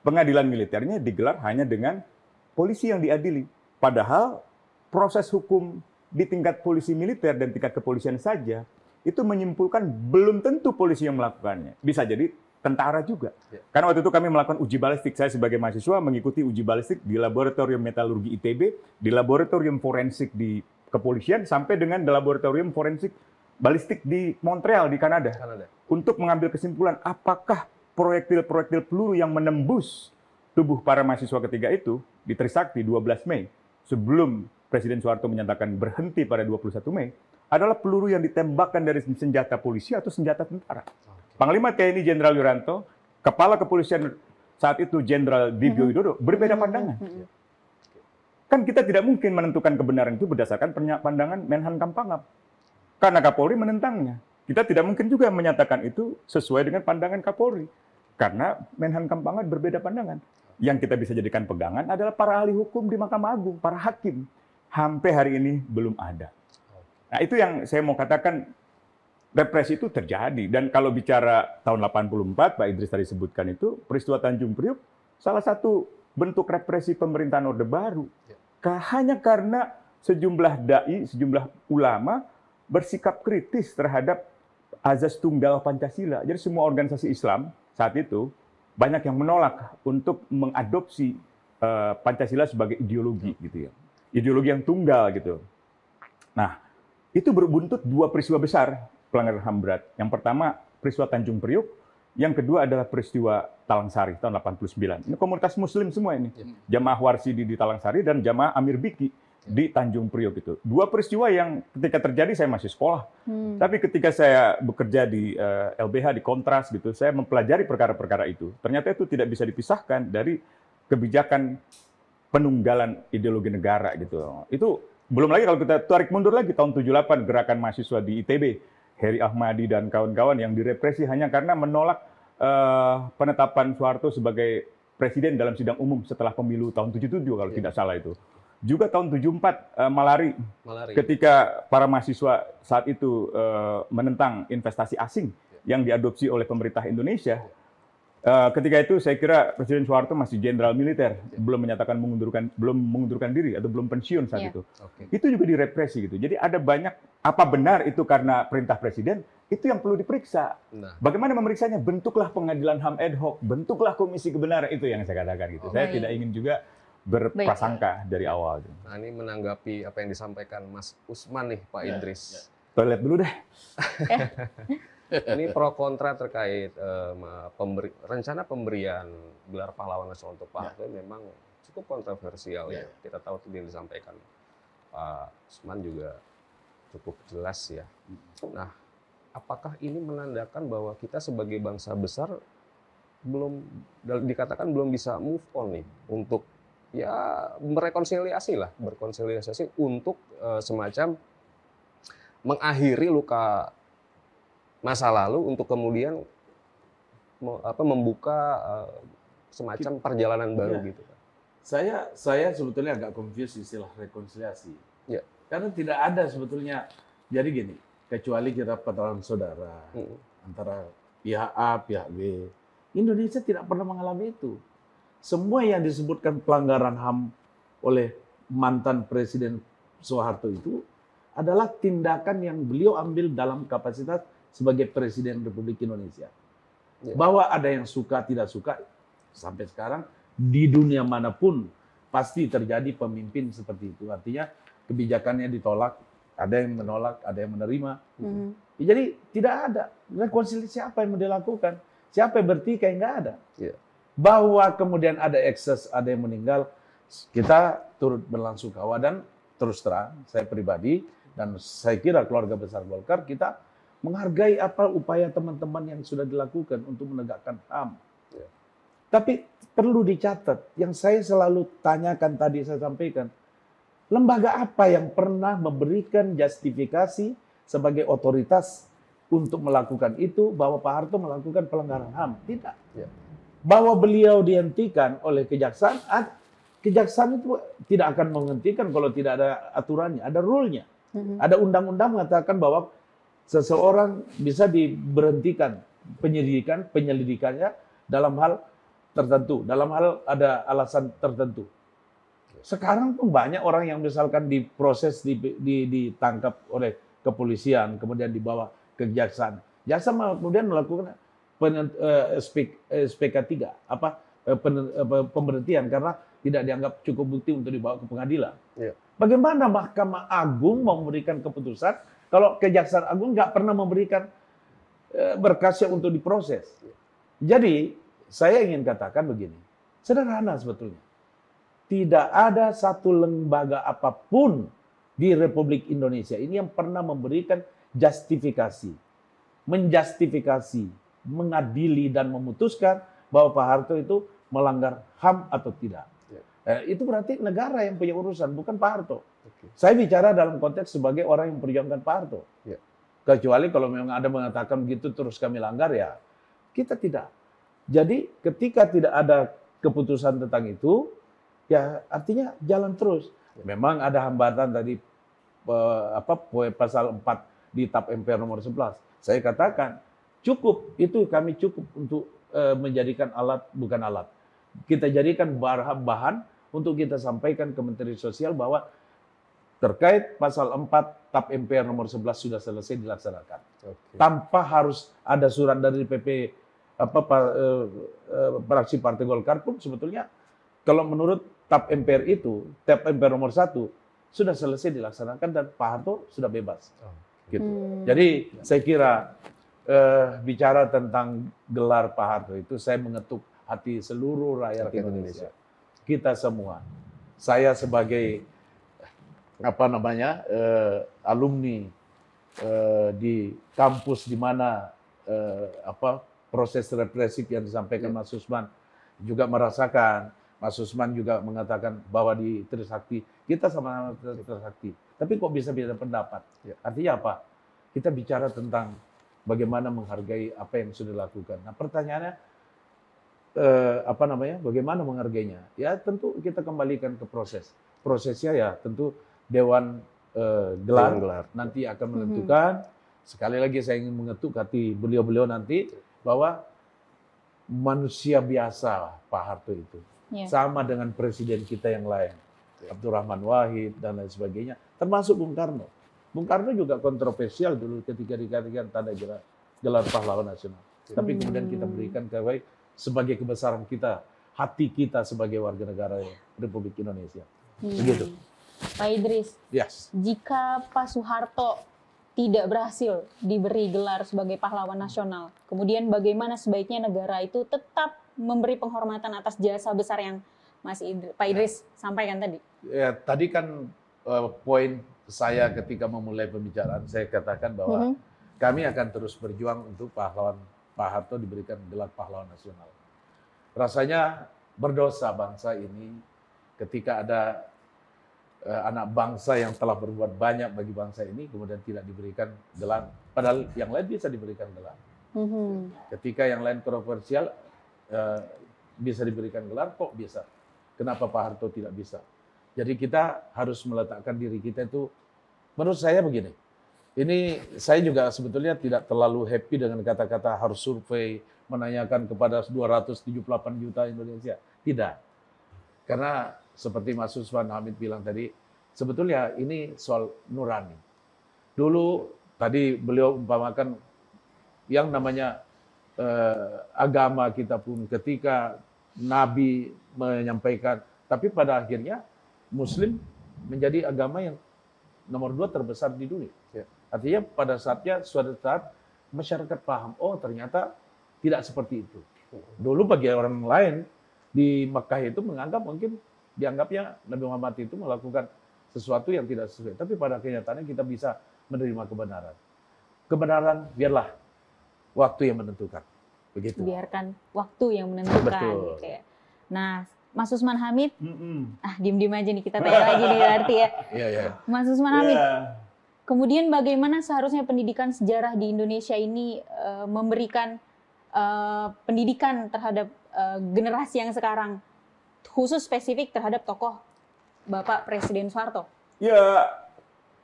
Pengadilan militernya digelar hanya dengan polisi yang diadili. Padahal proses hukum di tingkat polisi militer dan tingkat kepolisian saja itu menyimpulkan belum tentu polisi yang melakukannya. Bisa jadi tentara juga. Karena waktu itu kami melakukan uji balistik. Saya sebagai mahasiswa mengikuti uji balistik di laboratorium metalurgi ITB, di laboratorium forensik di kepolisian, sampai dengan di laboratorium forensik balistik di Montreal di Kanada. Untuk mengambil kesimpulan apakah proyektil-proyektil peluru yang menembus tubuh para mahasiswa ketiga itu di Trisakti 12 Mei sebelum Presiden Soeharto menyatakan berhenti pada 21 Mei adalah peluru yang ditembakkan dari senjata polisi atau senjata tentara. Panglima TNI Jenderal Wiranto, Kepala Kepolisian saat itu Jenderal Dibyo Widodo berbeda pandangan. Kan kita tidak mungkin menentukan kebenaran itu berdasarkan pandangan Menhan Kampangap. Karena Kapolri menentangnya. Kita tidak mungkin juga menyatakan itu sesuai dengan pandangan Kapolri. Karena Menhan Kampangap berbeda pandangan. Yang kita bisa jadikan pegangan adalah para ahli hukum di Mahkamah Agung, para hakim. Sampai hari ini belum ada. Nah, itu yang saya mau katakan, represi itu terjadi. Dan kalau bicara tahun 84, Pak Idris tadi sebutkan itu, peristiwa Tanjung Priuk, salah satu bentuk represi pemerintahan Orde Baru. Hanya karena sejumlah dai, sejumlah ulama bersikap kritis terhadap azas tunggal Pancasila. Jadi semua organisasi Islam saat itu banyak yang menolak untuk mengadopsi Pancasila sebagai ideologi gitu ya. Ideologi yang tunggal gitu. Nah, itu berbuntut dua peristiwa besar pelanggaran HAM berat. Yang pertama peristiwa Tanjung Priuk, yang kedua adalah peristiwa Talang Sari tahun 89. Ini komunitas muslim semua ini. Jamaah Warsidi di Talang Sari dan Jamaah Amir Biki di Tanjung Priok itu. Dua peristiwa yang ketika terjadi saya masih sekolah. Tapi ketika saya bekerja di LBH, di Kontras gitu, saya mempelajari perkara-perkara itu. Ternyata itu tidak bisa dipisahkan dari kebijakan penunggalan ideologi negara gitu. Itu belum lagi kalau kita tarik mundur lagi tahun 78 gerakan mahasiswa di ITB, Heri Ahmadi dan kawan-kawan yang direpresi hanya karena menolak penetapan Soeharto sebagai presiden dalam sidang umum setelah pemilu tahun 77 kalau tidak salah itu. Juga tahun 74 Malari. Ketika para mahasiswa saat itu menentang investasi asing yang diadopsi oleh pemerintah Indonesia. Ketika itu saya kira Presiden Soeharto masih jenderal militer, belum menyatakan mengundurkan diri atau belum pensiun saat itu. Itu juga direpresi gitu. Jadi ada banyak, apa benar itu karena perintah presiden? Itu yang perlu diperiksa. Bagaimana memeriksanya? Bentuklah pengadilan HAM ad hoc, bentuklah komisi kebenaran, itu yang saya katakan gitu. Saya tidak ingin juga berprasangka dari awal. Nah, ini menanggapi apa yang disampaikan Mas Usman nih, Pak Idris. Toilet dulu deh. Ini pro kontra terkait rencana pemberian gelar pahlawan nasional untuk Pak Harto memang cukup kontroversial ya. Kita tahu tadi yang disampaikan Pak Usman juga cukup jelas ya. Nah, apakah ini menandakan bahwa kita sebagai bangsa besar dikatakan belum bisa move on nih untuk ya berkonsiliasi untuk semacam mengakhiri luka masa lalu untuk kemudian membuka semacam perjalanan baru gitu. Saya sebetulnya agak confused istilah rekonsiliasi. Ya. Karena tidak ada sebetulnya, jadi gini, kecuali kita pertemuan saudara antara pihak A, pihak B. Indonesia tidak pernah mengalami itu. Semua yang disebutkan pelanggaran HAM oleh mantan Presiden Soeharto itu adalah tindakan yang beliau ambil dalam kapasitas sebagai Presiden Republik Indonesia. Bahwa ada yang suka, tidak suka, sampai sekarang di dunia manapun pasti terjadi pemimpin seperti itu. Artinya kebijakannya ditolak, ada yang menolak, ada yang menerima. Jadi tidak ada. Rekonsiliasi apa yang mau dilakukan? Siapa yang bertikai? Nggak ada. Bahwa kemudian ada ekses, ada yang meninggal, kita turut berlasungkawa dan terus terang, saya pribadi dan saya kira keluarga besar Golkar, kita menghargai apa upaya teman-teman yang sudah dilakukan untuk menegakkan HAM. Tapi perlu dicatat, yang saya selalu tanyakan tadi saya sampaikan, lembaga apa yang pernah memberikan justifikasi sebagai otoritas untuk melakukan itu, bahwa Pak Harto melakukan pelanggaran HAM? Tidak. Bahwa beliau dihentikan oleh kejaksaan, kejaksaan itu tidak akan menghentikan kalau tidak ada aturannya, ada rule-nya. Ada undang-undang mengatakan bahwa seseorang bisa diberhentikan penyelidikannya dalam hal tertentu, dalam hal ada alasan tertentu. Sekarang pun banyak orang yang misalkan diproses, ditangkap oleh kepolisian, kemudian dibawa ke kejaksaan. Jaksa kemudian melakukan SPK 3, pemberhentian karena tidak dianggap cukup bukti untuk dibawa ke pengadilan. Iya. Bagaimana Mahkamah Agung mau memberikan keputusan kalau Kejaksaan Agung nggak pernah memberikan berkasnya untuk diproses? Jadi saya ingin katakan begini, sederhana sebetulnya. Tidak ada satu lembaga apapun di Republik Indonesia ini yang pernah memberikan justifikasi, menjustifikasi, mengadili dan memutuskan bahwa Pak Harto itu melanggar HAM atau tidak. Itu berarti negara yang punya urusan, bukan Pak Harto. Saya bicara dalam konteks sebagai orang yang memperjuangkan Pak Harto. Kecuali kalau memang ada mengatakan begitu terus kami langgar, ya kita tidak. Jadi ketika tidak ada keputusan tentang itu, ya artinya jalan terus. Memang ada hambatan tadi pasal 4 di TAP MPR nomor 11. Saya katakan cukup, itu kami cukup untuk menjadikan alat, bukan alat. Kita jadikan bahan untuk kita sampaikan ke Menteri Sosial bahwa terkait pasal 4 TAP MPR nomor 11 sudah selesai dilaksanakan. Tanpa harus ada surat dari PP fraksi Partai Golkar pun sebetulnya kalau menurut TAP MPR itu, TAP MPR nomor 1 sudah selesai dilaksanakan dan Pak Harto sudah bebas. Gitu. Jadi saya kira bicara tentang gelar Pak Harto itu saya mengetuk hati seluruh rakyat Indonesia. Kita semua. Saya sebagai alumni di kampus di mana proses represif yang disampaikan Mas Susman juga merasakan. Mas Susman juga mengatakan bahwa di Trisakti kita sama-sama Trisakti. Tapi kok bisa beda pendapat? Artinya apa? Kita bicara tentang bagaimana menghargai apa yang sudah dilakukan. Nah, pertanyaannya bagaimana menghargainya? Ya tentu kita kembalikan ke proses. Prosesnya ya tentu Dewan Gelar nanti akan menentukan. Sekali lagi saya ingin mengetuk hati beliau-beliau nanti bahwa manusia biasa Pak Harto itu sama dengan presiden kita yang lain, Abdurrahman Wahid dan lain sebagainya, termasuk Bung Karno. Bung Karno juga kontroversial dulu ketika dikatakan tanda gelar pahlawan nasional. Tapi kemudian kita berikan sebagai kebesaran kita, hati kita sebagai warga negara Republik Indonesia. Begitu. Pak Idris, jika Pak Soeharto tidak berhasil diberi gelar sebagai pahlawan nasional, kemudian bagaimana sebaiknya negara itu tetap memberi penghormatan atas jasa besar yang Pak Idris sampaikan tadi? Ya, tadi kan poin saya ketika memulai pembicaraan, saya katakan bahwa kami akan terus berjuang untuk Pak Harto diberikan gelar pahlawan nasional. Rasanya berdosa bangsa ini ketika ada anak bangsa yang telah berbuat banyak bagi bangsa ini kemudian tidak diberikan gelar, padahal yang lain bisa diberikan gelar. Ketika yang lain kontroversial bisa diberikan gelar, kok bisa? Kenapa Pak Harto tidak bisa? Jadi kita harus meletakkan diri kita itu, menurut saya begini, ini saya juga sebetulnya tidak terlalu happy dengan kata-kata harus survei, menanyakan kepada 278 juta Indonesia. Tidak. Karena seperti Mas Susman Hamid bilang tadi, sebetulnya ini soal nurani. Dulu tadi beliau umpamakan yang namanya agama kita pun ketika Nabi menyampaikan, tapi pada akhirnya Muslim menjadi agama yang nomor 2 terbesar di dunia. Artinya pada suatu saat masyarakat paham, oh ternyata tidak seperti itu. Dulu bagi orang lain di Mekah itu dianggapnya Nabi Muhammad itu melakukan sesuatu yang tidak sesuai. Tapi pada kenyataannya kita bisa menerima kebenaran. Kebenaran biarlah waktu yang menentukan. Begitu. Biarkan waktu yang menentukan. Betul. Gitu ya. Nah, Mas Susman Hamid, diem-diem aja nih kita tanya lagi nih berarti ya. Mas Susman Hamid, kemudian bagaimana seharusnya pendidikan sejarah di Indonesia ini memberikan pendidikan terhadap generasi yang sekarang, khusus spesifik terhadap tokoh Bapak Presiden Soeharto? Ya,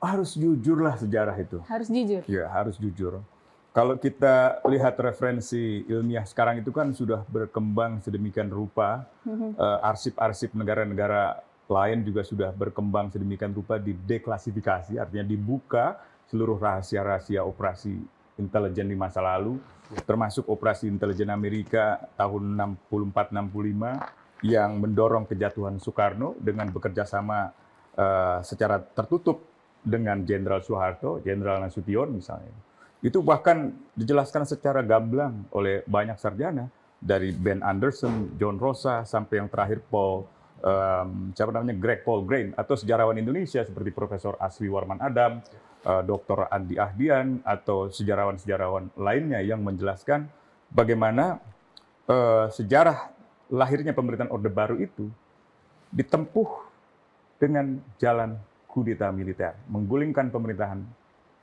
Harus jujurlah sejarah itu. Harus jujur. Ya, harus jujur. Kalau kita lihat referensi ilmiah sekarang itu kan sudah berkembang sedemikian rupa, arsip-arsip negara-negara lain juga sudah berkembang sedemikian rupa dideklasifikasi, artinya dibuka seluruh rahasia-rahasia operasi intelijen di masa lalu, termasuk operasi intelijen Amerika tahun 64-65 yang mendorong kejatuhan Soekarno dengan bekerja sama secara tertutup dengan Jenderal Soeharto, Jenderal Nasution misalnya. Itu bahkan dijelaskan secara gamblang oleh banyak sarjana, dari Ben Anderson, John Rosa, sampai yang terakhir Greg Paul Grain, atau sejarawan Indonesia seperti Profesor Aswi Warman Adam, Dr. Andi Ahdian, atau sejarawan-sejarawan lainnya yang menjelaskan bagaimana sejarah lahirnya pemerintahan Orde Baru itu ditempuh dengan jalan kudeta militer, menggulingkan pemerintahan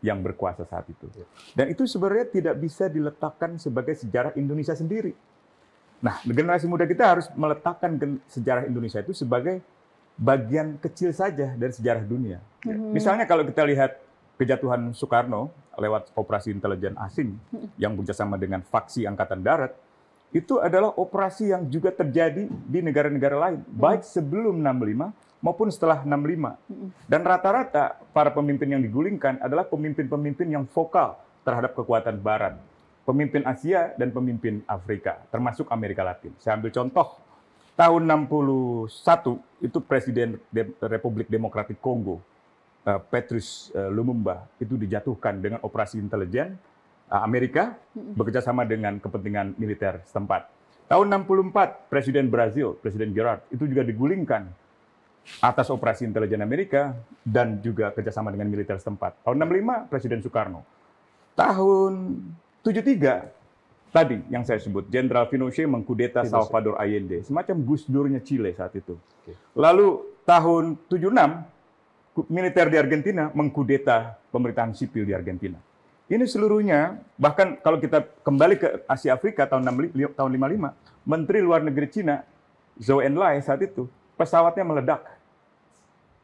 yang berkuasa saat itu. Dan itu sebenarnya tidak bisa diletakkan sebagai sejarah Indonesia sendiri. Nah, generasi muda kita harus meletakkan sejarah Indonesia itu sebagai bagian kecil saja dari sejarah dunia. Misalnya kalau kita lihat kejatuhan Soekarno lewat operasi intelijen asing yang bekerjasama dengan faksi Angkatan Darat, itu adalah operasi yang juga terjadi di negara-negara lain, baik sebelum 65 maupun setelah 65. Dan rata-rata para pemimpin yang digulingkan adalah pemimpin-pemimpin yang vokal terhadap kekuatan Barat. Pemimpin Asia dan pemimpin Afrika, termasuk Amerika Latin. Saya ambil contoh, tahun 61 itu Presiden Republik Demokratik Kongo, Patrice Lumumba, itu dijatuhkan dengan operasi intelijen Amerika bekerjasama dengan kepentingan militer setempat. Tahun 64, Presiden Brazil, Presiden Gerard, itu juga digulingkan atas operasi intelijen Amerika dan juga kerjasama dengan militer setempat. Tahun 65, Presiden Soekarno. Tahun 73, tadi yang saya sebut, Jenderal Pinochet mengkudeta Salvador Allende, semacam Gus Durnya Chile saat itu. Lalu tahun 76, militer di Argentina mengkudeta pemerintahan sipil di Argentina. Ini seluruhnya, bahkan kalau kita kembali ke Asia Afrika tahun 55, Menteri Luar Negeri Cina, Zhou Enlai saat itu, pesawatnya meledak.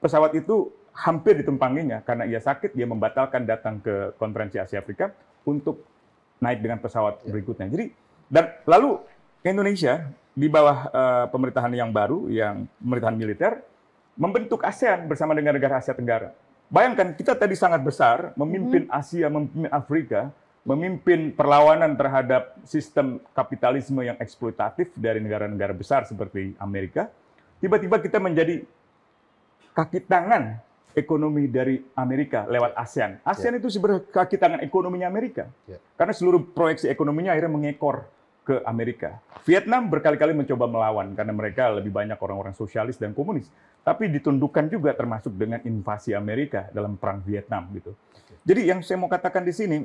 Pesawat itu hampir ditumpanginya karena ia sakit, dia membatalkan datang ke konferensi Asia Afrika untuk naik dengan pesawat berikutnya. Jadi, dan lalu Indonesia di bawah pemerintahan yang baru, yang pemerintahan militer, membentuk ASEAN bersama dengan negara Asia Tenggara. Bayangkan, kita tadi sangat besar, memimpin Asia, memimpin Afrika, memimpin perlawanan terhadap sistem kapitalisme yang eksploitatif dari negara-negara besar seperti Amerika. Tiba-tiba kita menjadi kaki tangan ekonomi dari Amerika lewat ASEAN. ASEAN itu sebenarnya kaki tangan ekonominya Amerika. Karena seluruh proyeksi ekonominya akhirnya mengekor ke Amerika. Vietnam berkali-kali mencoba melawan karena mereka lebih banyak orang-orang sosialis dan komunis. Tapi ditundukkan juga termasuk dengan invasi Amerika dalam perang Vietnam gitu. Jadi yang saya mau katakan di sini,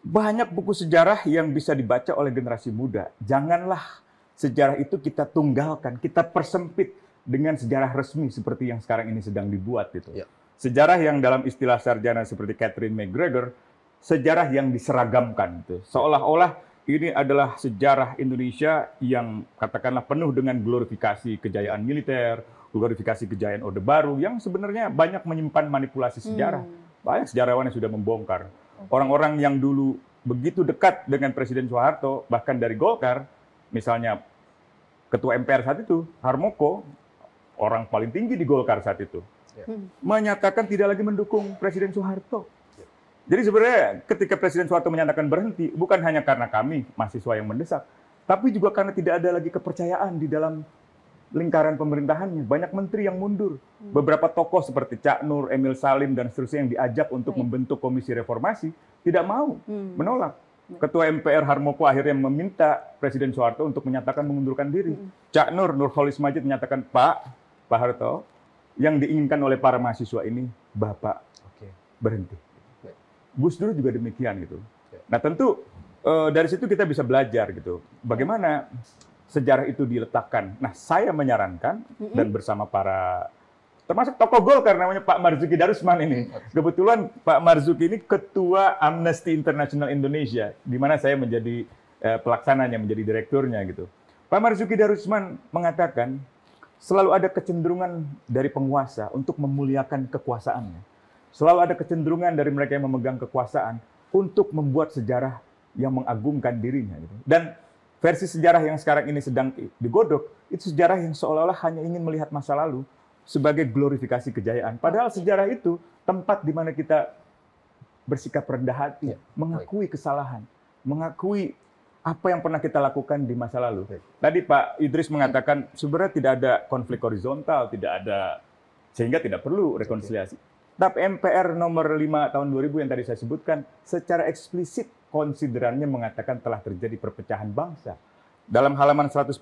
banyak buku sejarah yang bisa dibaca oleh generasi muda. Janganlah sejarah itu kita tunggalkan, kita persempit dengan sejarah resmi seperti yang sekarang ini sedang dibuat gitu. Sejarah yang dalam istilah sarjana seperti Catherine McGregor, sejarah yang diseragamkan gitu. Seolah-olah ini adalah sejarah Indonesia yang katakanlah penuh dengan glorifikasi kejayaan militer, glorifikasi kejayaan Orde Baru yang sebenarnya banyak menyimpan manipulasi sejarah. Banyak sejarawan yang sudah membongkar. Orang-orang yang dulu begitu dekat dengan Presiden Soeharto, bahkan dari Golkar, misalnya Ketua MPR saat itu, Harmoko, orang paling tinggi di Golkar saat itu, menyatakan tidak lagi mendukung Presiden Soeharto. Jadi sebenarnya ketika Presiden Soeharto menyatakan berhenti, bukan hanya karena kami, mahasiswa yang mendesak, tapi juga karena tidak ada lagi kepercayaan di dalam lingkaran pemerintahannya. Banyak menteri yang mundur. Beberapa tokoh seperti Cak Nur, Emil Salim, dan seterusnya yang diajak untuk membentuk komisi reformasi, tidak mau, menolak. Ketua MPR Harmoko akhirnya meminta Presiden Soeharto untuk menyatakan mengundurkan diri. Cak Nur, Nurholis Majid menyatakan, Pak Harto, yang diinginkan oleh para mahasiswa ini, Bapak berhenti. Gus Dur juga demikian gitu. Nah tentu dari situ kita bisa belajar gitu. Bagaimana sejarah itu diletakkan. Nah saya menyarankan dan bersama para, termasuk tokoh Golkar namanya Pak Marzuki Darusman ini. Kebetulan Pak Marzuki ini Ketua Amnesty International Indonesia, di mana saya menjadi pelaksananya, menjadi direkturnya gitu. Pak Marzuki Darusman mengatakan, selalu ada kecenderungan dari penguasa untuk memuliakan kekuasaannya. Selalu ada kecenderungan dari mereka yang memegang kekuasaan untuk membuat sejarah yang mengagumkan dirinya. Gitu. Dan versi sejarah yang sekarang ini sedang digodok, itu sejarah yang seolah-olah hanya ingin melihat masa lalu sebagai glorifikasi kejayaan. Padahal sejarah itu tempat di mana kita bersikap rendah hati, mengakui kesalahan, mengakui apa yang pernah kita lakukan di masa lalu. Tadi Pak Idris mengatakan sebenarnya tidak ada konflik horizontal, tidak ada, sehingga tidak perlu rekonsiliasi. TAP MPR nomor 5 tahun 2000 yang tadi saya sebutkan, secara eksplisit konsiderannya mengatakan telah terjadi perpecahan bangsa. Dalam halaman 142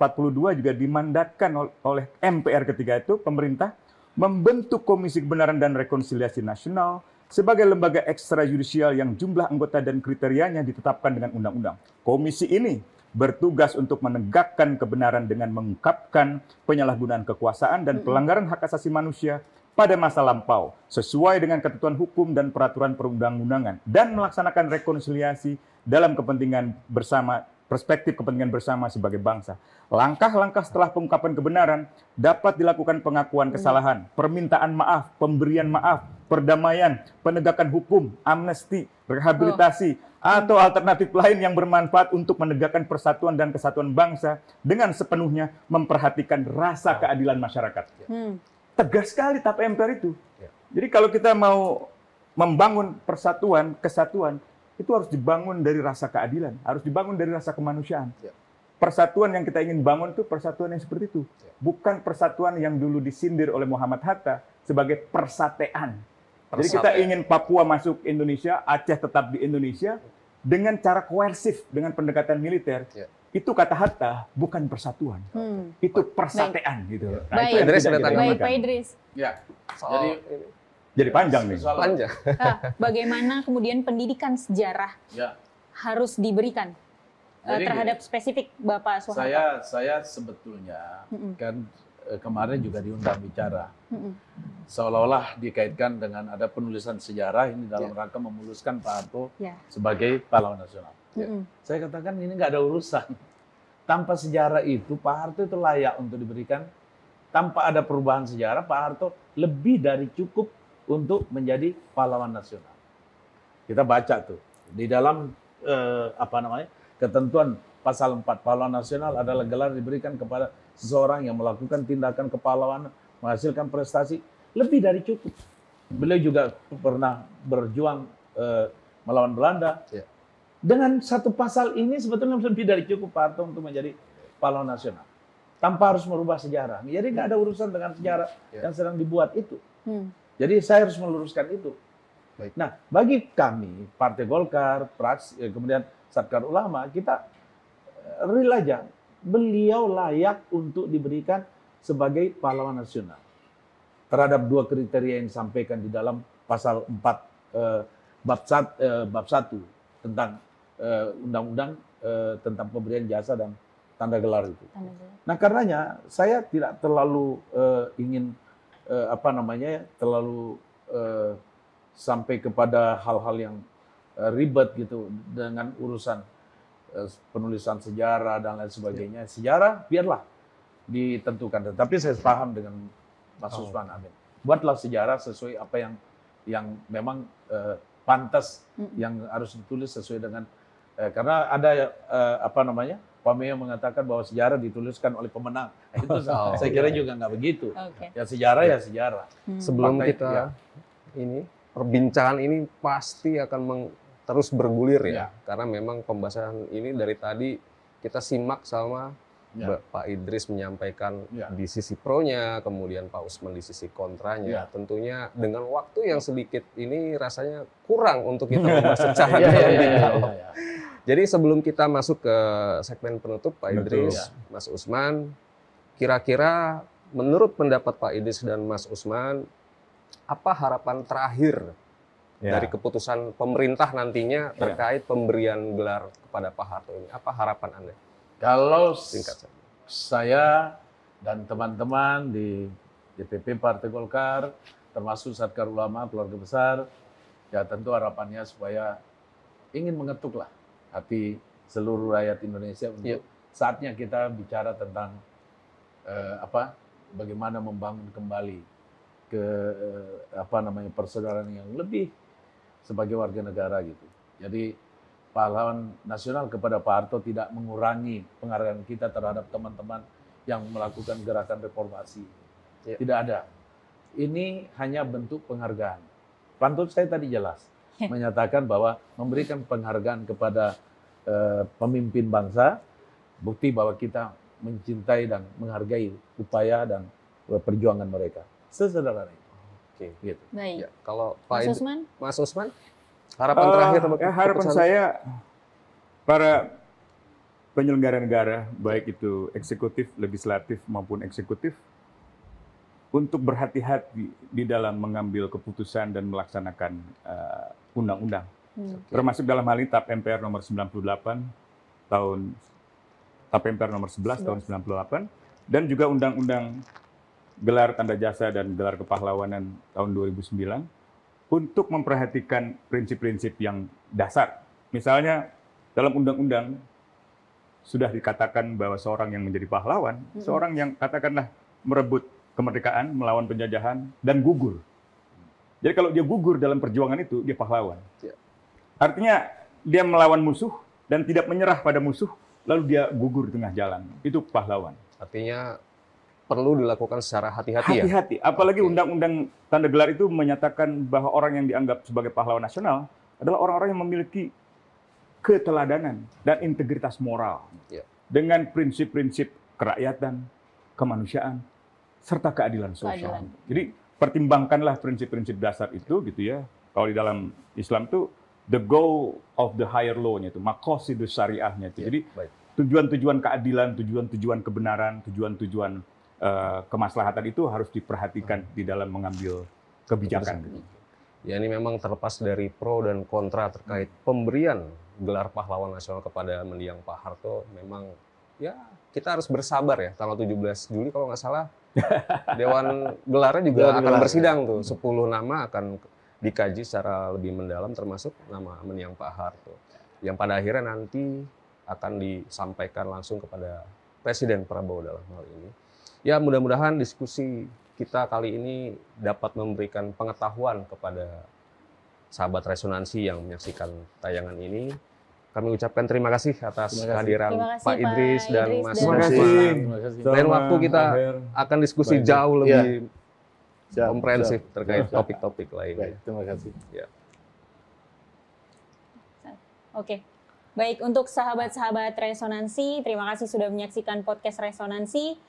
juga dimandatkan oleh MPR ketika itu, pemerintah membentuk Komisi Kebenaran dan Rekonsiliasi Nasional sebagai lembaga ekstrajudisial yang jumlah anggota dan kriterianya ditetapkan dengan undang-undang. Komisi ini bertugas untuk menegakkan kebenaran dengan mengungkapkan penyalahgunaan kekuasaan dan pelanggaran hak asasi manusia pada masa lampau, sesuai dengan ketentuan hukum dan peraturan perundang-undangan, dan melaksanakan rekonsiliasi dalam kepentingan bersama, perspektif kepentingan bersama sebagai bangsa. Langkah-langkah setelah pengungkapan kebenaran dapat dilakukan pengakuan kesalahan, permintaan maaf, pemberian maaf, perdamaian, penegakan hukum, amnesti, rehabilitasi, atau alternatif lain yang bermanfaat untuk menegakkan persatuan dan kesatuan bangsa dengan sepenuhnya memperhatikan rasa keadilan masyarakat. Tegas sekali TAP MPR itu. Jadi kalau kita mau membangun persatuan, kesatuan, itu harus dibangun dari rasa keadilan, harus dibangun dari rasa kemanusiaan. Persatuan yang kita ingin bangun itu persatuan yang seperti itu. Bukan persatuan yang dulu disindir oleh Muhammad Hatta sebagai persatean. Jadi kita ingin Papua masuk Indonesia, Aceh tetap di Indonesia, dengan cara koersif, dengan pendekatan militer. Itu kata Hatta, bukan persatuan. Itu persatean. Gitu. Nah, Baik. itu yang Idris tidak ada kita tanggapan. Baik, inginkan. Pak Idris. Ya. Jadi panjang nih. Panjang. Bagaimana kemudian pendidikan sejarah Ya. harus diberikan Jadi terhadap spesifik Bapak Soeharto? Saya sebetulnya kan kemarin juga diundang bicara. Seolah-olah dikaitkan dengan ada penulisan sejarah ini dalam rangka memuluskan Pak Harto sebagai pahlawan nasional. Saya katakan ini nggak ada urusan. Tanpa sejarah itu Pak Harto itu layak untuk diberikan. Tanpa ada perubahan sejarah Pak Harto lebih dari cukup untuk menjadi pahlawan nasional. Kita baca tuh di dalam ketentuan pasal 4 pahlawan nasional adalah gelar diberikan kepada seseorang yang melakukan tindakan kepahlawanan menghasilkan prestasi lebih dari cukup. Beliau juga pernah berjuang melawan Belanda. Dengan satu pasal ini sebetulnya lebih dari cukup Pak Harto untuk menjadi pahlawan nasional. Tanpa harus merubah sejarah. Jadi nggak ada urusan dengan sejarah yang sedang dibuat itu. Jadi saya harus meluruskan itu. Nah, bagi kami, Partai Golkar, kemudian Satkar Ulama, kita real aja. Beliau layak untuk diberikan sebagai pahlawan nasional. Terhadap dua kriteria yang disampaikan di dalam pasal 4 bab 1 tentang undang-undang tentang pemberian jasa dan tanda gelar itu. Nah, karenanya saya tidak terlalu ingin terlalu sampai kepada hal-hal yang ribet gitu dengan urusan penulisan sejarah dan lain sebagainya. Sejarah biarlah ditentukan. Tapi saya paham dengan Mas Usman Amin. Buatlah sejarah sesuai apa yang memang pantas yang harus ditulis sesuai dengan karena ada Pak Meo mengatakan bahwa sejarah dituliskan oleh pemenang. Itu saya kira juga nggak begitu. Ya sejarah ya sejarah. Sebelum kita ini perbincangan ini pasti akan terus bergulir ya. Karena memang pembahasan ini dari tadi kita simak sama Pak Idris menyampaikan di sisi pro-nya, kemudian Pak Usman di sisi kontranya. Tentunya dengan waktu yang sedikit ini rasanya kurang untuk kita membahas secara detail. Jadi sebelum kita masuk ke segmen penutup, Pak Idris, Mas Usman, kira-kira menurut pendapat Pak Idris dan Mas Usman, apa harapan terakhir dari keputusan pemerintah nantinya terkait pemberian gelar kepada Pak Harto ini? Apa harapan Anda? Kalau saya dan teman-teman di DPP Partai Golkar, termasuk Satkar Ulama, keluarga besar, ya tentu harapannya supaya ingin mengetuklah hati seluruh rakyat Indonesia untuk saatnya kita bicara tentang bagaimana membangun kembali ke persaudaraan yang lebih sebagai warga negara gitu. Jadi pahlawan nasional kepada Pak Harto tidak mengurangi penghargaan kita terhadap teman-teman yang melakukan gerakan reformasi. Ya. Tidak ada. Ini hanya bentuk penghargaan. Pantun saya tadi jelas menyatakan bahwa memberikan penghargaan kepada pemimpin bangsa, bukti bahwa kita mencintai dan menghargai upaya dan perjuangan mereka. Sesederhana itu. Oke. Gitu. Baik. Ya, kalau Mas Pak Usman? Mas Usman, harapan terakhir harapan saya para penyelenggara negara, baik itu eksekutif, legislatif maupun eksekutif, untuk berhati-hati di dalam mengambil keputusan dan melaksanakan undang-undang. Termasuk dalam hal ini TAP MPR nomor 98 tahun TAP MPR nomor 11 tahun 98 dan juga Undang-Undang Gelar Tanda Jasa dan Gelar Kepahlawanan tahun 2009 untuk memperhatikan prinsip-prinsip yang dasar. Misalnya dalam undang-undang sudah dikatakan bahwa seorang yang menjadi pahlawan, seorang yang katakanlah merebut kemerdekaan, melawan penjajahan, dan gugur. Jadi kalau dia gugur dalam perjuangan itu, dia pahlawan. Ya. Artinya dia melawan musuh dan tidak menyerah pada musuh, lalu dia gugur di tengah jalan. Itu pahlawan. Artinya perlu dilakukan secara hati-hati ya? Hati-hati. Apalagi Oke. Undang-Undang Tanda Gelar itu menyatakan bahwa orang yang dianggap sebagai pahlawan nasional adalah orang-orang yang memiliki keteladanan dan integritas moral. Ya. Dengan prinsip-prinsip kerakyatan, kemanusiaan, serta keadilan sosial. Jadi pertimbangkanlah prinsip-prinsip dasar itu gitu ya. Kalau di dalam Islam tuh the goal of the higher law-nya itu, maqasidus syariahnya itu. Ya, Jadi baik. tujuan-tujuan keadilan, tujuan-tujuan kebenaran, tujuan-tujuan kemaslahatan itu harus diperhatikan di dalam mengambil kebijakan. Ya, ini memang terlepas dari pro dan kontra terkait pemberian gelar pahlawan nasional kepada mendiang Pak Harto, memang ya kita harus bersabar ya. Tanggal 17 Juli kalau nggak salah Dewan Gelarnya juga Dewan akan Gelar. bersidang tuh. 10 nama akan dikaji secara lebih mendalam termasuk nama mendiang Pak Harto. Yang pada akhirnya nanti akan disampaikan langsung kepada Presiden Prabowo dalam hal ini. Ya, mudah-mudahan diskusi kita kali ini dapat memberikan pengetahuan kepada sahabat resonansi yang menyaksikan tayangan ini. Kami ucapkan terima kasih atas kehadiran Terima kasih, Pak Idris Pak dan Idris Mas dan Terima Mas kasih. Usman. Terima kasih. Lain waktu kita akan diskusi Baik. jauh lebih Siap, komprehensif siap. terkait Siap. topik-topik lainnya. Baik, terima kasih. Ya. Oke. Baik, untuk sahabat-sahabat Resonansi, terima kasih sudah menyaksikan podcast Resonansi.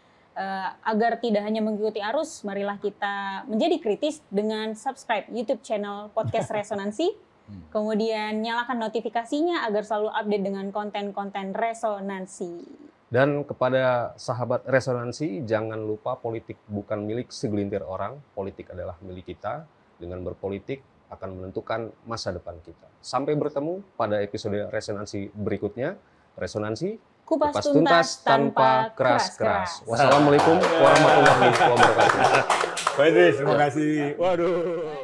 Agar tidak hanya mengikuti arus, marilah kita menjadi kritis dengan subscribe YouTube channel podcast Resonansi. Kemudian nyalakan notifikasinya agar selalu update dengan konten-konten Resonansi. Dan kepada sahabat resonansi, jangan lupa politik bukan milik segelintir orang, politik adalah milik kita. Dengan berpolitik akan menentukan masa depan kita. Sampai bertemu pada episode resonansi berikutnya. Resonansi, Kupas tuntas tanpa keras-keras. Wassalamualaikum warahmatullahi wabarakatuh. Pak Idris, terima kasih. Waduh.